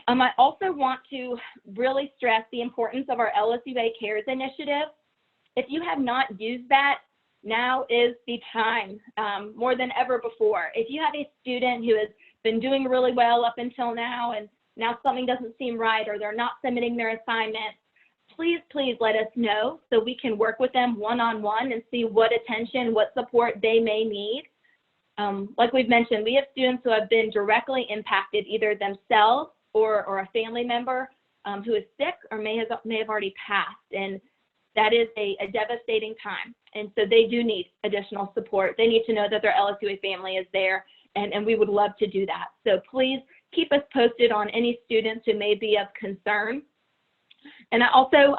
[SPEAKER 4] I also want to really stress the importance of our LSUA Cares initiative. If you have not used that, now is the time, more than ever before. If you have a student who has been doing really well up until now, and now something doesn't seem right, or they're not submitting their assignment, please let us know so we can work with them one-on-one and see what attention, what support they may need. Like we've mentioned, we have students who have been directly impacted, either themselves or a family member who is sick or may have already passed. And that is a devastating time. And so they do need additional support. They need to know that their LSUA family is there, and we would love to do that. So please keep us posted on any students who may be of concern. And I also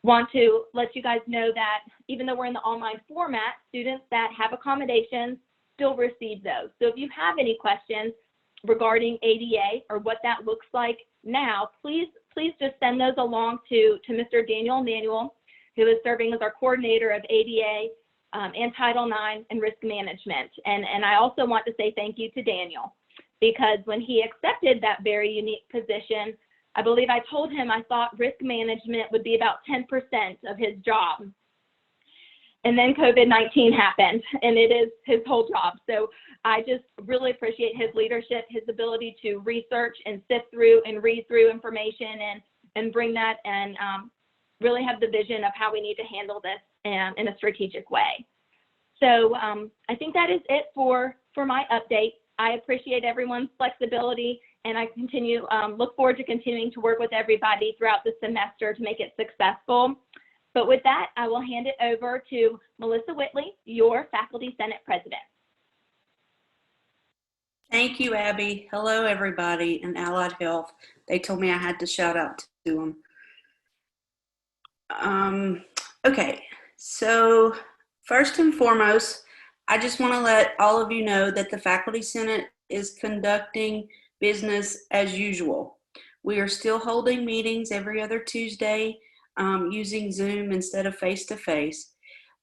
[SPEAKER 4] want to let you guys know that even though we're in the online format, students that have accommodations still receive those. So if you have any questions regarding ADA or what that looks like now, please just send those along to Mr. Daniel Emanuel, who is serving as our coordinator of ADA and Title IX and risk management. And I also want to say thank you to Daniel, because when he accepted that very unique position, I believe I told him I thought risk management would be about 10% of his job. And then COVID-19 happened, and it is his whole job. So I just really appreciate his leadership, his ability to research and sift through and read through information and bring that and really have the vision of how we need to handle this in a strategic way. So I think that is it for my update. I appreciate everyone's flexibility, and I look forward to continuing to work with everybody throughout the semester to make it successful. But with that, I will hand it over to Melissa Whitley, your Faculty Senate President.
[SPEAKER 5] Thank you, Abby. Hello, everybody in Allied Health. They told me I had to shout out to them. Okay, so first and foremost, I just want to let all of you know that the Faculty Senate is conducting business as usual. We are still holding meetings every other Tuesday using Zoom instead of face-to-face.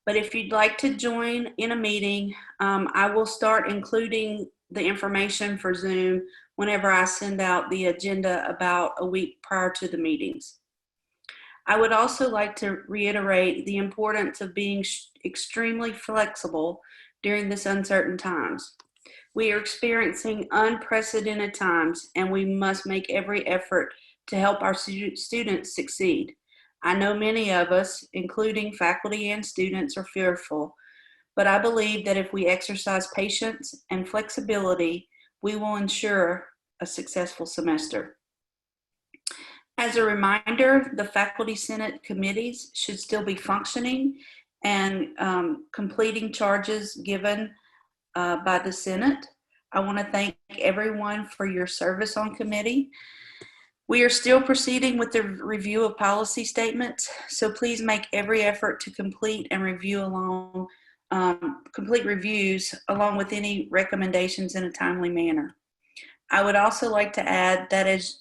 [SPEAKER 5] But if you'd like to join in a meeting, I will start including the information for Zoom whenever I send out the agenda about a week prior to the meetings. I would also like to reiterate the importance of being extremely flexible during this uncertain times. We are experiencing unprecedented times, and we must make every effort to help our students succeed. I know many of us, including faculty and students, are fearful, but I believe that if we exercise patience and flexibility, we will ensure a successful semester. As a reminder, the Faculty Senate committees should still be functioning and completing charges given by the Senate. I want to thank everyone for your service on committee. We are still proceeding with the review of policy statements, so please make every effort to complete and review complete reviews along with any recommendations in a timely manner. I would also like to add that as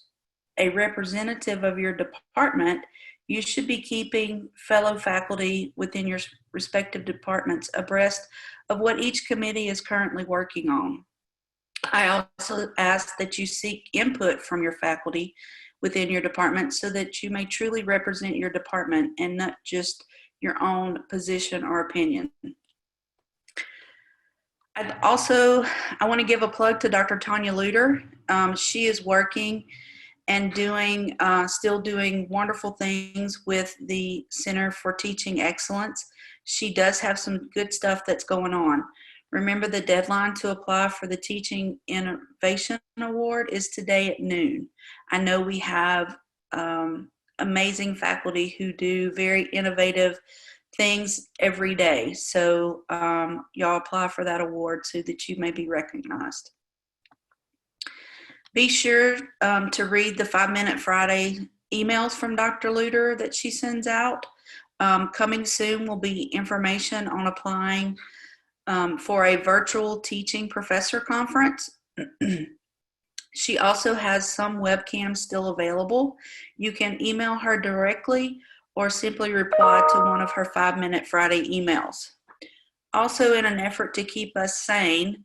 [SPEAKER 5] a representative of your department, you should be keeping fellow faculty within your respective departments abreast of what each committee is currently working on. I also ask that you seek input from your faculty within your department so that you may truly represent your department and not just your own position or opinion. I want to give a plug to Dr. Tanya Luter. She is working and still doing wonderful things with the Center for Teaching Excellence. She does have some good stuff that's going on. Remember, the deadline to apply for the Teaching Innovation Award is today at noon. I know we have a amazing faculty who do very innovative things every day. So y'all apply for that award so that you may be recognized. Be sure to read the 5-Minute Friday emails from Dr. Luter that she sends out. Coming soon will be information on applying for a virtual teaching professor conference. She also has some webcams still available. You can email her directly or simply reply to one of her 5-Minute Friday emails. Also, in an effort to keep us sane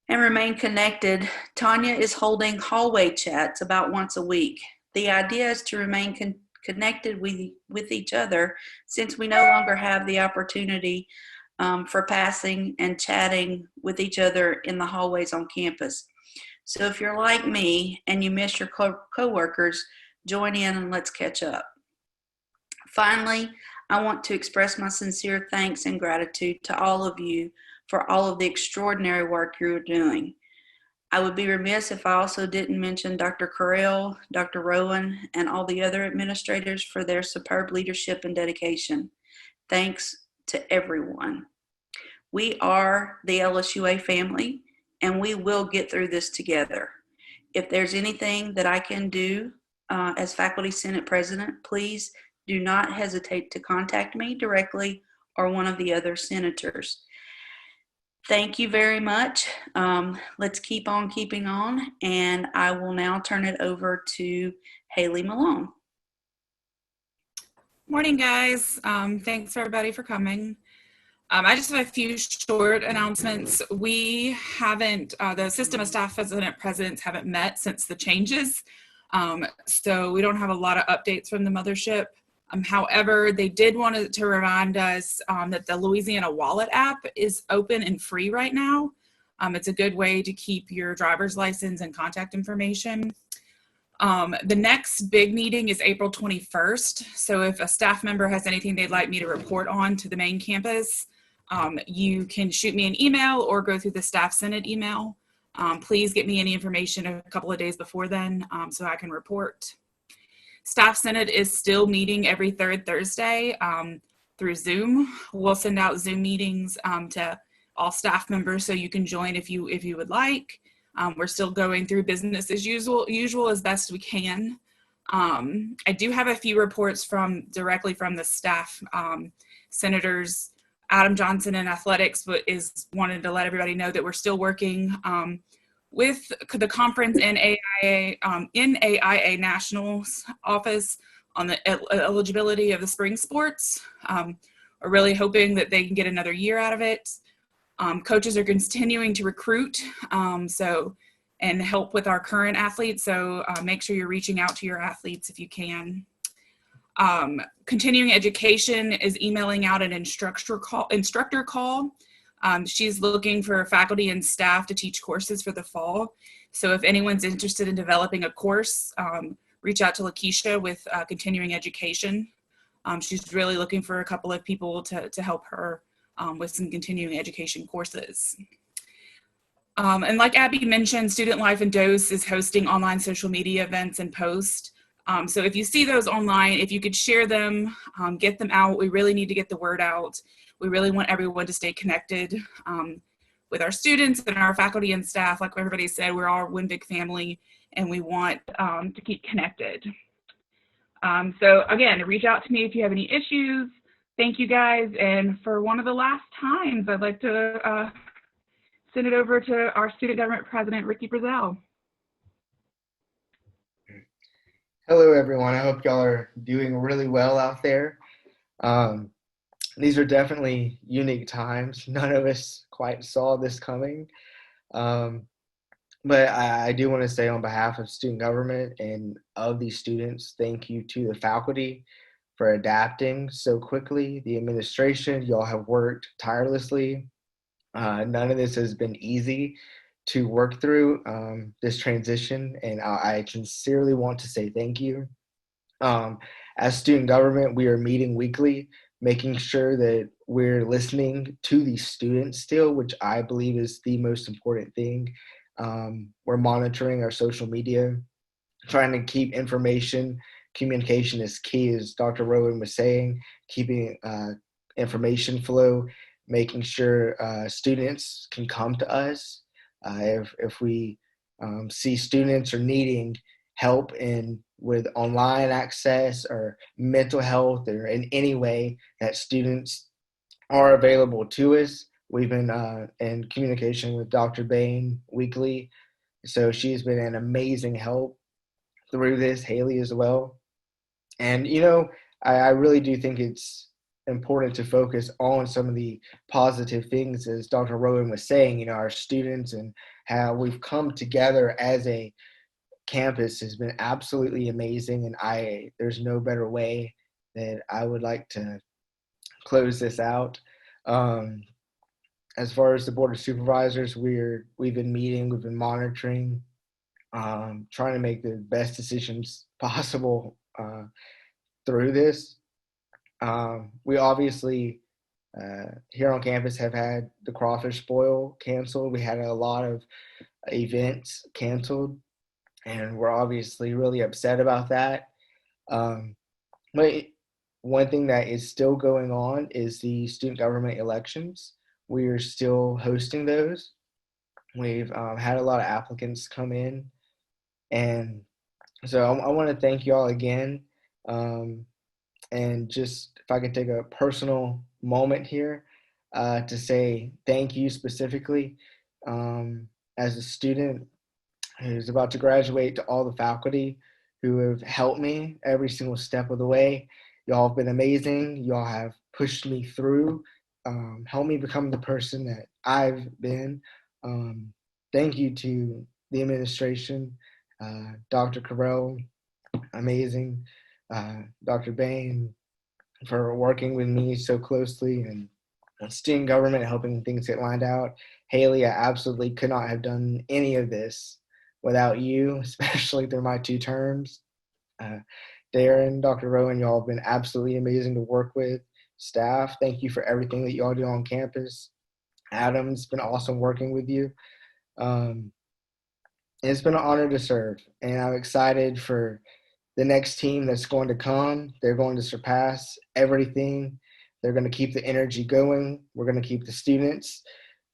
[SPEAKER 5] and remain connected, Tanya is holding hallway chats about once a week. The idea is to remain connected with each other, since we no longer have the opportunity for passing and chatting with each other in the hallways on campus. So if you're like me and you miss your coworkers, join in and let's catch up. Finally, I want to express my sincere thanks and gratitude to all of you for all of the extraordinary work you're doing. I would be remiss if I also didn't mention Dr. Carell, Dr. Rowan, and all the other administrators for their superb leadership and dedication. Thanks to everyone. We are the LSUA family, and we will get through this together. If there's anything that I can do as Faculty Senate President, please do not hesitate to contact me directly or one of the other senators. Thank you very much. Let's keep on keeping on, and I will now turn it over to Haley Malone.
[SPEAKER 6] Morning, guys. Thanks everybody for coming. I just have a few short announcements. We haven't, the system of staff presidents haven't met since the changes. So we don't have a lot of updates from the mothership. However, they did want to remind us that the Louisiana Wallet app is open and free right now. It's a good way to keep your driver's license and contact information. The next big meeting is April 21st. So if a staff member has anything they'd like me to report on to the main campus, you can shoot me an email or go through the Staff Senate email. Please get me any information a couple of days before then so I can report. Staff Senate is still meeting every third Thursday through Zoom. We'll send out Zoom meetings to all staff members so you can join if you would like. We're still going through business as usual as best we can. I do have a few reports directly from the staff. Senators Adam Johnson in athletics wanted to let everybody know that we're still working with the conference in AIA National's office on the eligibility of the spring sports. We're really hoping that they can get another year out of it. Coaches are continuing to recruit and help with our current athletes. So make sure you're reaching out to your athletes if you can. Continuing education is emailing out an instructor call. She's looking for faculty and staff to teach courses for the fall. So if anyone's interested in developing a course, reach out to Lakeisha with continuing education. She's really looking for a couple of people to help her with some continuing education courses. And like Abby mentioned, Student Life and Dose is hosting online social media events and posts. So if you see those online, if you could share them, get them out. We really need to get the word out. We really want everyone to stay connected with our students and our faculty and staff. Like everybody said, we're all one big family and we want to keep connected. So again, reach out to me if you have any issues. Thank you guys. And for one of the last times, I'd like to send it over to our student government president, Ricky Brazel.
[SPEAKER 7] Hello, everyone. I hope y'all are doing really well out there. These are definitely unique times. None of us quite saw this coming. But I do want to say on behalf of student government and of these students, thank you to the faculty for adapting so quickly. The administration, y'all have worked tirelessly. None of this has been easy to work through this transition, and I sincerely want to say thank you. As student government, we are meeting weekly, making sure that we're listening to these students still, which I believe is the most important thing. We're monitoring our social media, trying to keep information communication is key, as Dr. Rowan was saying, keeping information flow, making sure students can come to us. If we see students are needing help with online access or mental health or in any way that students are available to us. We've been in communication with Dr. Bain weekly, so she's been an amazing help through this, Haley as well. And, I really do think it's important to focus on some of the positive things, as Dr. Rowan was saying, our students and how we've come together as a campus has been absolutely amazing. And there's no better way that I would like to close this out. As far as the Board of Supervisors, we've been meeting, we've been monitoring, trying to make the best decisions possible through this. We obviously here on campus have had the crawfish boil canceled. We had a lot of events canceled, and we're obviously really upset about that. But one thing that is still going on is the student government elections. We are still hosting those. We've had a lot of applicants come in, and so I want to thank y'all again. And just if I could take a personal moment here to say thank you specifically as a student who's about to graduate, to all the faculty who have helped me every single step of the way. Y'all have been amazing. Y'all have pushed me through, helped me become the person that I've been. Thank you to the administration, Dr. Carell, amazing, Dr. Bain, for working with me so closely, and student government helping things get lined out. Haley, I absolutely could not have done any of this without you, especially through my 2 terms. Darren, Dr. Rowan, y'all have been absolutely amazing to work with. Staff, thank you for everything that y'all do on campus. Adam, it's been awesome working with you. It's been an honor to serve, and I'm excited for the next team that's going to come. They're going to surpass everything. They're going to keep the energy going. We're going to keep the students.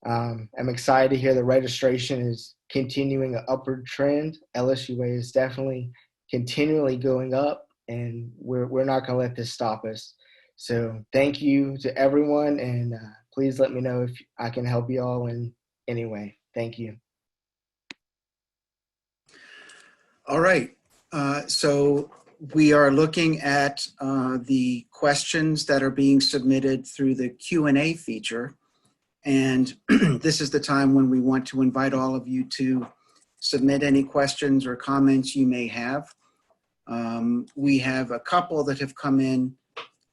[SPEAKER 7] I'm excited to hear the registration is continuing an upward trend. LSUA is definitely continually going up, and we're not going to let this stop us. So thank you to everyone, and please let me know if I can help you all in any way. Thank you.
[SPEAKER 2] All right. So we are looking at the questions that are being submitted through the Q&A feature. And this is the time when we want to invite all of you to submit any questions or comments you may have. We have a couple that have come in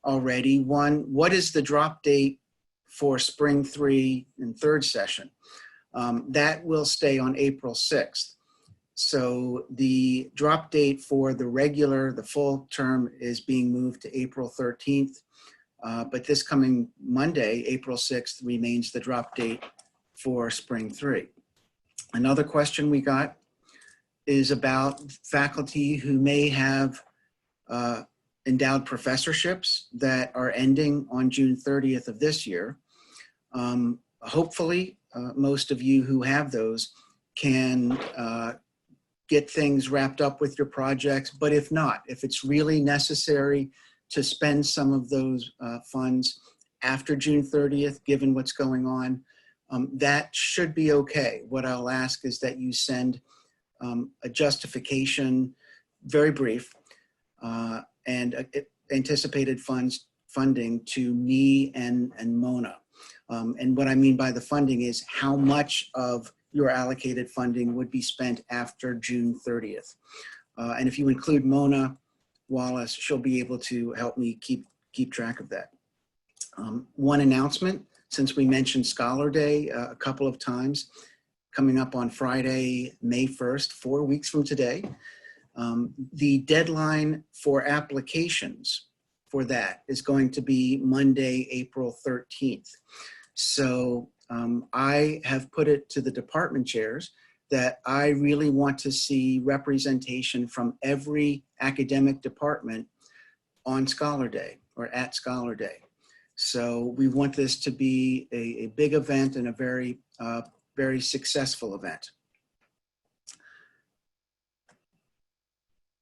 [SPEAKER 2] already. One, what is the drop date for spring 3 and 3rd session? That will stay on April 6th. So the drop date for the full term is being moved to April 13th. But this coming Monday, April 6th, remains the drop date for spring 3. Another question we got is about faculty who may have endowed professorships that are ending on June 30th of this year. Hopefully, most of you who have those can get things wrapped up with your projects, but if not, if it's really necessary to spend some of those funds after June 30th, given what's going on, that should be okay. What I'll ask is that you send a justification, very brief, and anticipated funding to me and Mona. And what I mean by the funding is how much of your allocated funding would be spent after June 30th. And if you include Mona Wallace, she'll be able to help me keep track of that. One announcement, since we mentioned Scholar Day a couple of times, coming up on Friday, May 1st, 4 weeks from today, the deadline for applications for that is going to be Monday, April 13th. So I have put it to the department chairs that I really want to see representation from every academic department on Scholar Day or at Scholar Day. So we want this to be a big event and a very, very successful event.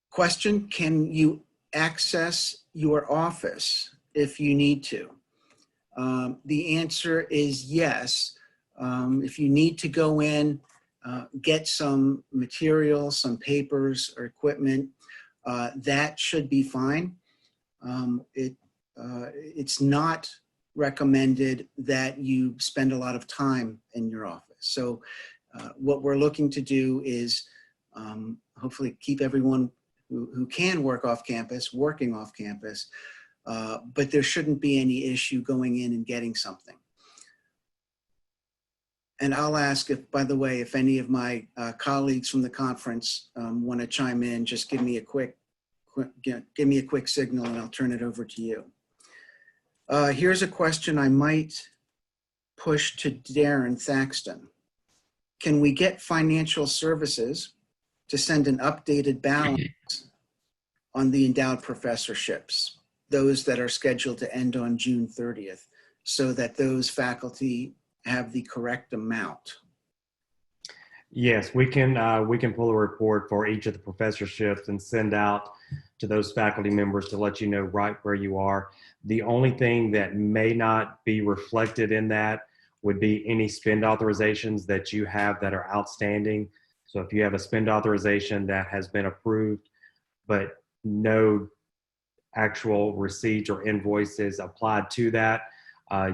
[SPEAKER 2] Question, can you access your office if you need to? The answer is yes. If you need to go in, get some material, some papers or equipment, that should be fine. It's not recommended that you spend a lot of time in your office. So what we're looking to do is hopefully keep everyone who can work off campus, working off campus, but there shouldn't be any issue going in and getting something. And I'll ask if, by the way, if any of my colleagues from the conference want to chime in, just give me a quick signal and I'll turn it over to you. Here's a question I might push to Darren Thaxton. Can we get financial services to send an updated balance on the endowed professorships, those that are scheduled to end on June 30th, so that those faculty have the correct amount?
[SPEAKER 3] Yes, we can pull a report for each of the professorships and send out to those faculty members to let you know right where you are. The only thing that may not be reflected in that would be any spend authorizations that you have that are outstanding. So if you have a spend authorization that has been approved, but no actual receipts or invoices applied to that,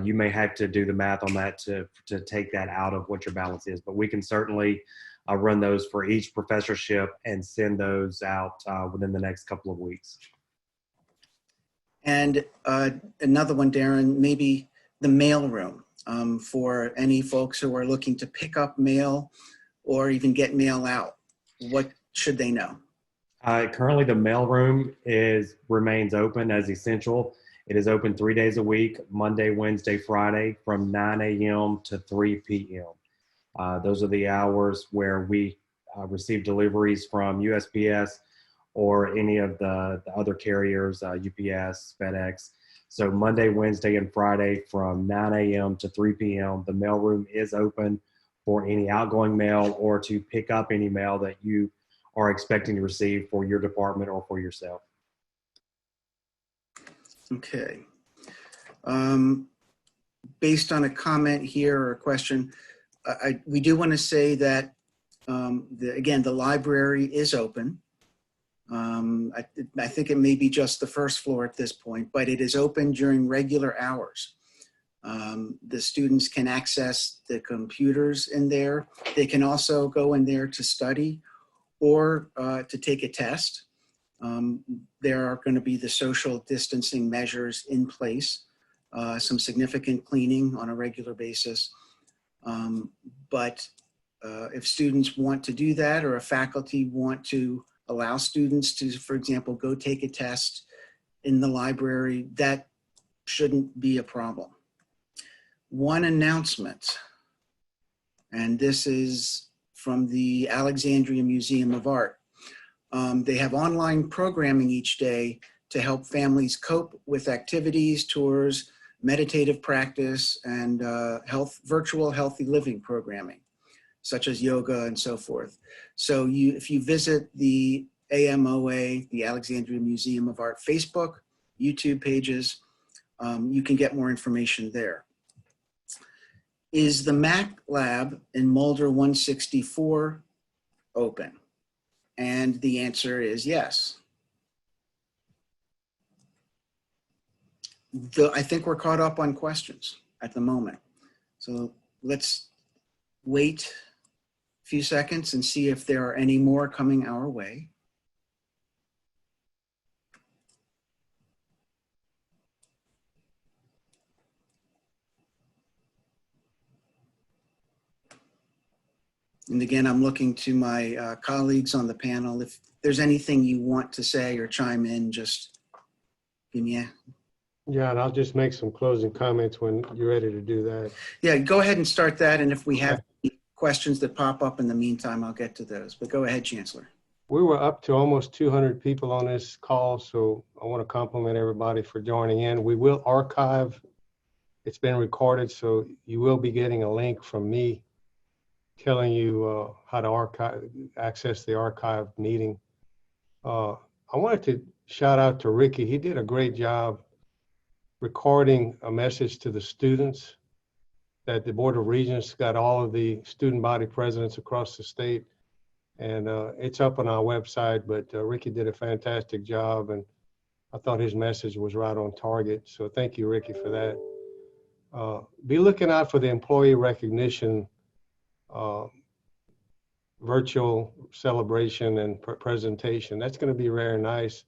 [SPEAKER 3] you may have to do the math on that to take that out of what your balance is. But we can certainly run those for each professorship and send those out within the next couple of weeks.
[SPEAKER 2] And another one, Darren, maybe the mailroom for any folks who are looking to pick up mail or even get mail out. What should they know?
[SPEAKER 3] Currently, the mailroom remains open as essential. It is open 3 days a week, Monday, Wednesday, Friday, from 9 a.m. to 3 p.m. Those are the hours where we receive deliveries from USPS or any of the other carriers, UPS, FedEx. So Monday, Wednesday, and Friday from 9 a.m. to 3 p.m. The mailroom is open for any outgoing mail or to pick up any mail that you are expecting to receive for your department or for yourself.
[SPEAKER 2] Okay. Based on a comment here or a question, we do want to say that, again, the library is open. I think it may be just the first floor at this point, but it is open during regular hours. The students can access the computers in there. They can also go in there to study or to take a test. There are going to be the social distancing measures in place, some significant cleaning on a regular basis. But if students want to do that, or if faculty want to allow students to, for example, go take a test in the library, that shouldn't be a problem. One announcement, and this is from the Alexandria Museum of Art. They have online programming each day to help families cope with activities, tours, meditative practice, and virtual healthy living programming, such as yoga and so forth. So if you visit the AMOA, the Alexandria Museum of Art Facebook, YouTube pages, you can get more information there. Is the Mac Lab in Mulder 164 open? And the answer is yes. I think we're caught up on questions at the moment. So let's wait a few seconds and see if there are any more coming our way. And again, I'm looking to my colleagues on the panel. If there's anything you want to say or chime in, just give me a...
[SPEAKER 1] Yeah, and I'll just make some closing comments when you're ready to do that.
[SPEAKER 2] Yeah, go ahead and start that. And if we have any questions that pop up in the meantime, I'll get to those. But go ahead, Chancellor.
[SPEAKER 1] We were up to almost 200 people on this call, so I want to compliment everybody for joining in. We will archive. It's been recorded, so you will be getting a link from me telling you how to access the archived meeting. I wanted to shout out to Ricky. He did a great job recording a message to the students that the Board of Regents got all of the student body presidents across the state. And it's up on our website, but Ricky did a fantastic job, and I thought his message was right on target. So thank you, Ricky, for that. Be looking out for the employee recognition virtual celebration and presentation. That's going to be very nice,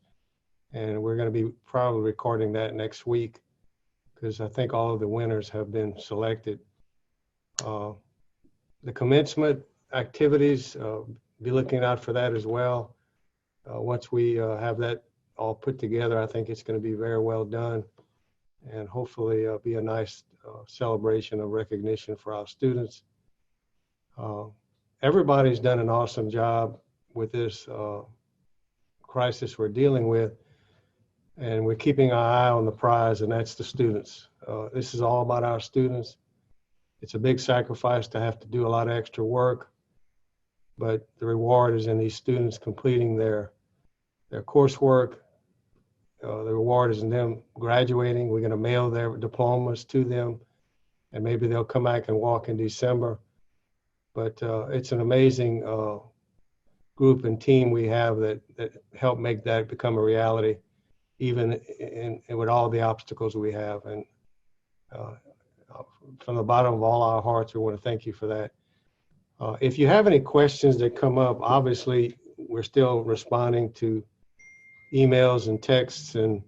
[SPEAKER 1] and we're going to be probably recording that next week because I think all of the winners have been selected. The commencement activities, be looking out for that as well. Once we have that all put together, I think it's going to be very well done and hopefully be a nice celebration of recognition for our students. Everybody's done an awesome job with this crisis we're dealing with, and we're keeping our eye on the prize, and that's the students. This is all about our students. It's a big sacrifice to have to do a lot of extra work, but the reward is in these students completing their coursework. The reward is in them graduating. We're going to mail their diplomas to them, and maybe they'll come back and walk in December. But it's an amazing group and team we have that help make that become a reality, even with all the obstacles we have. And from the bottom of all our hearts, we want to thank you for that. If you have any questions that come up, obviously we're still responding to emails and texts and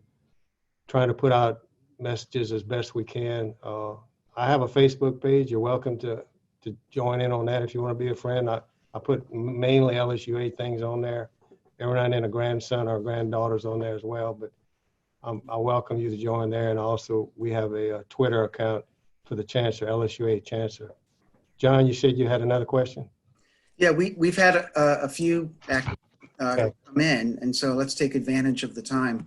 [SPEAKER 1] trying to put out messages as best we can. I have a Facebook page. You're welcome to join in on that if you want to be a friend. I put mainly LSUA things on there. Every now and then a grandson or granddaughter's on there as well, but I welcome you to join there. And also we have a Twitter account for the Chancellor, LSUA Chancellor. John, you said you had another question?
[SPEAKER 2] Yeah, we've had a few come in, and so let's take advantage of the time.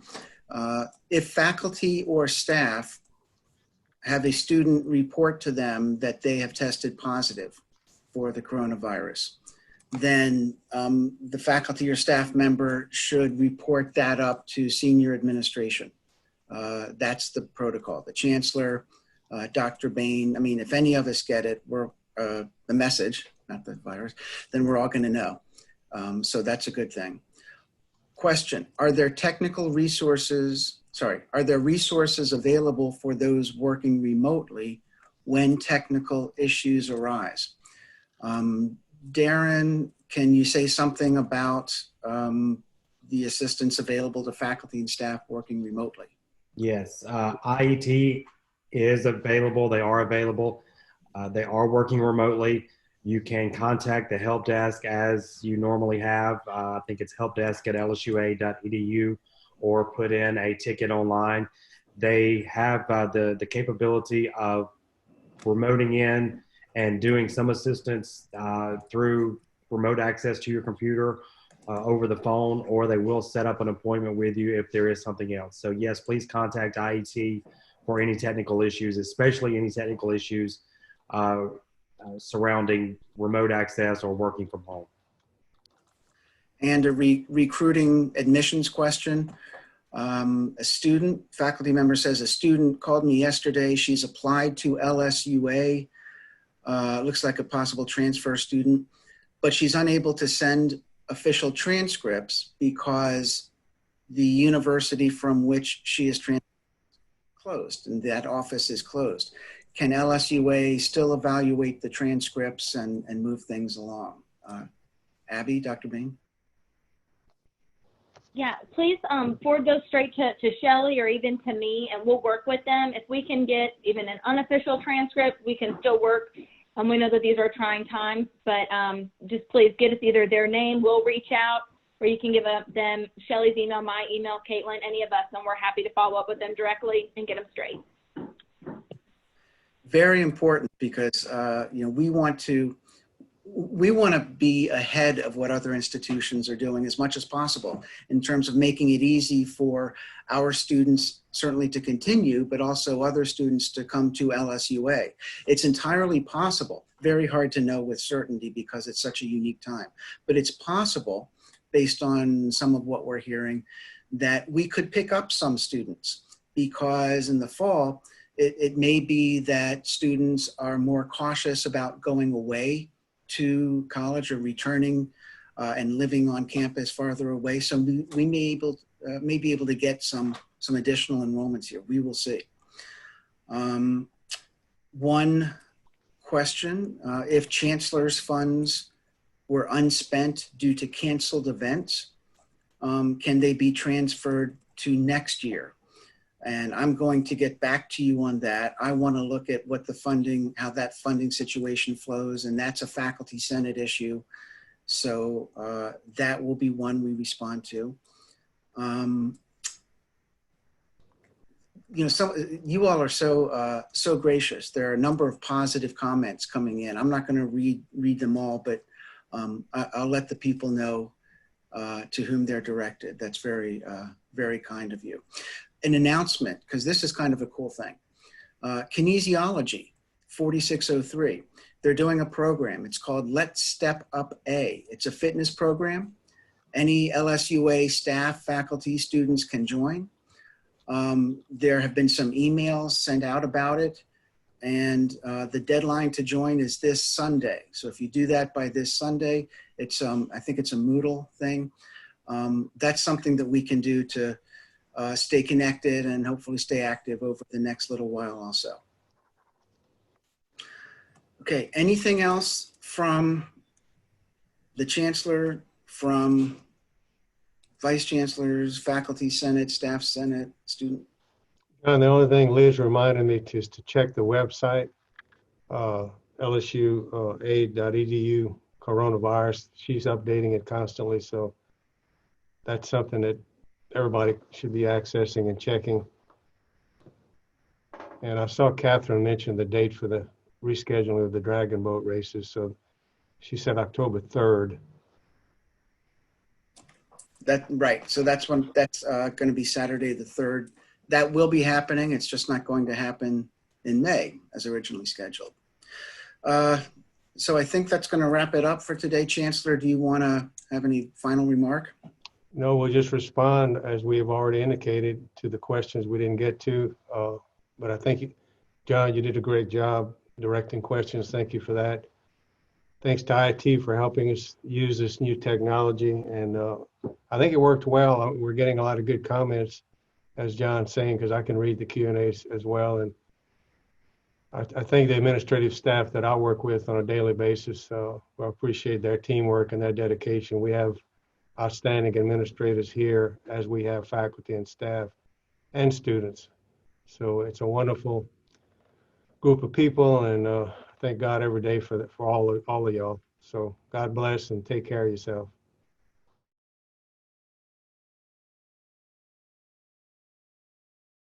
[SPEAKER 2] If faculty or staff have a student report to them that they have tested positive for the coronavirus, then the faculty or staff member should report that up to senior administration. That's the protocol. The Chancellor, Dr. Bain, I mean, if any of us get it, we're the message, not the virus, then we're all going to know. So that's a good thing. Question, are there resources available for those working remotely when technical issues arise? Darren, can you say something about the assistance available to faculty and staff working remotely?
[SPEAKER 3] Yes, IET is available. They are available. They are working remotely. You can contact the help desk as you normally have. I think it's helpdesk@lsua.edu, or put in a ticket online. They have the capability of remoting in and doing some assistance through remote access to your computer over the phone, or they will set up an appointment with you if there is something else. So yes, please contact IET for any technical issues, especially any technical issues surrounding remote access or working from home.
[SPEAKER 2] And a recruiting admissions question. A faculty member says, a student called me yesterday. She's applied to LSUA. Looks like a possible transfer student, but she's unable to send official transcripts because the university from which she is closed, and that office is closed. Can LSUA still evaluate the transcripts and move things along? Abby, Dr. Bain?
[SPEAKER 4] Yeah, please forward those straight to Shelley or even to me, and we'll work with them. If we can get even an unofficial transcript, we can still work. We know that these are trying times, but just please get us either their name, we'll reach out, or you can give them Shelley's email, my email, Caitlin, any of us, and we're happy to follow up with them directly and get them straight.
[SPEAKER 2] Very important, because we want to, we want to be ahead of what other institutions are doing as much as possible in terms of making it easy for our students certainly to continue, but also other students to come to LSUA. It's entirely possible, very hard to know with certainty because it's such a unique time, but it's possible based on some of what we're hearing that we could pick up some students because in the fall, it may be that students are more cautious about going away to college or returning and living on campus farther away. So we may be able to get some additional enrollments here. We will see. One question, if chancellor's funds were unspent due to canceled events, can they be transferred to next year? And I'm going to get back to you on that. I want to look at what the funding, how that funding situation flows, and that's a faculty senate issue. So that will be one we respond to. You know, you all are so gracious. There are a number of positive comments coming in. I'm not going to read them all, but I'll let the people know to whom they're directed. That's very, very kind of you. An announcement, because this is kind of a cool thing. Kinesiology 4603. They're doing a program. It's called Let's Step Up A. It's a fitness program. Any LSUA staff, faculty, students can join. There have been some emails sent out about it, and the deadline to join is this Sunday. So if you do that by this Sunday, it's I think it's a Moodle thing. That's something that we can do to stay connected and hopefully stay active over the next little while also. Okay, anything else from the chancellor, from vice chancellors, faculty senate, staff senate, student?
[SPEAKER 1] And the only thing Liz reminded me is to check the website, LSUA.edu coronavirus. She's updating it constantly, so that's something that everybody should be accessing and checking. And I saw Catherine mention the date for the rescheduling of the Dragon Boat races. So she said October 3rd.
[SPEAKER 2] Right. So that's when that's going to be Saturday the 3rd. That will be happening. It's just not going to happen in May as originally scheduled. So I think that's going to wrap it up for today. Chancellor, do you want to have any final remark?
[SPEAKER 1] No, we'll just respond, as we have already indicated, to the questions we didn't get to. But I think, John, you did a great job directing questions. Thank you for that. Thanks to IT for helping us use this new technology. And I think it worked well. We're getting a lot of good comments, as John's saying, because I can read the Q&As as well. And I think the administrative staff that I work with on a daily basis, I appreciate their teamwork and their dedication. We have outstanding administrators here, as we have faculty and staff and students. So it's a wonderful group of people, and thank God every day for all of y'all. So God bless and take care of yourself.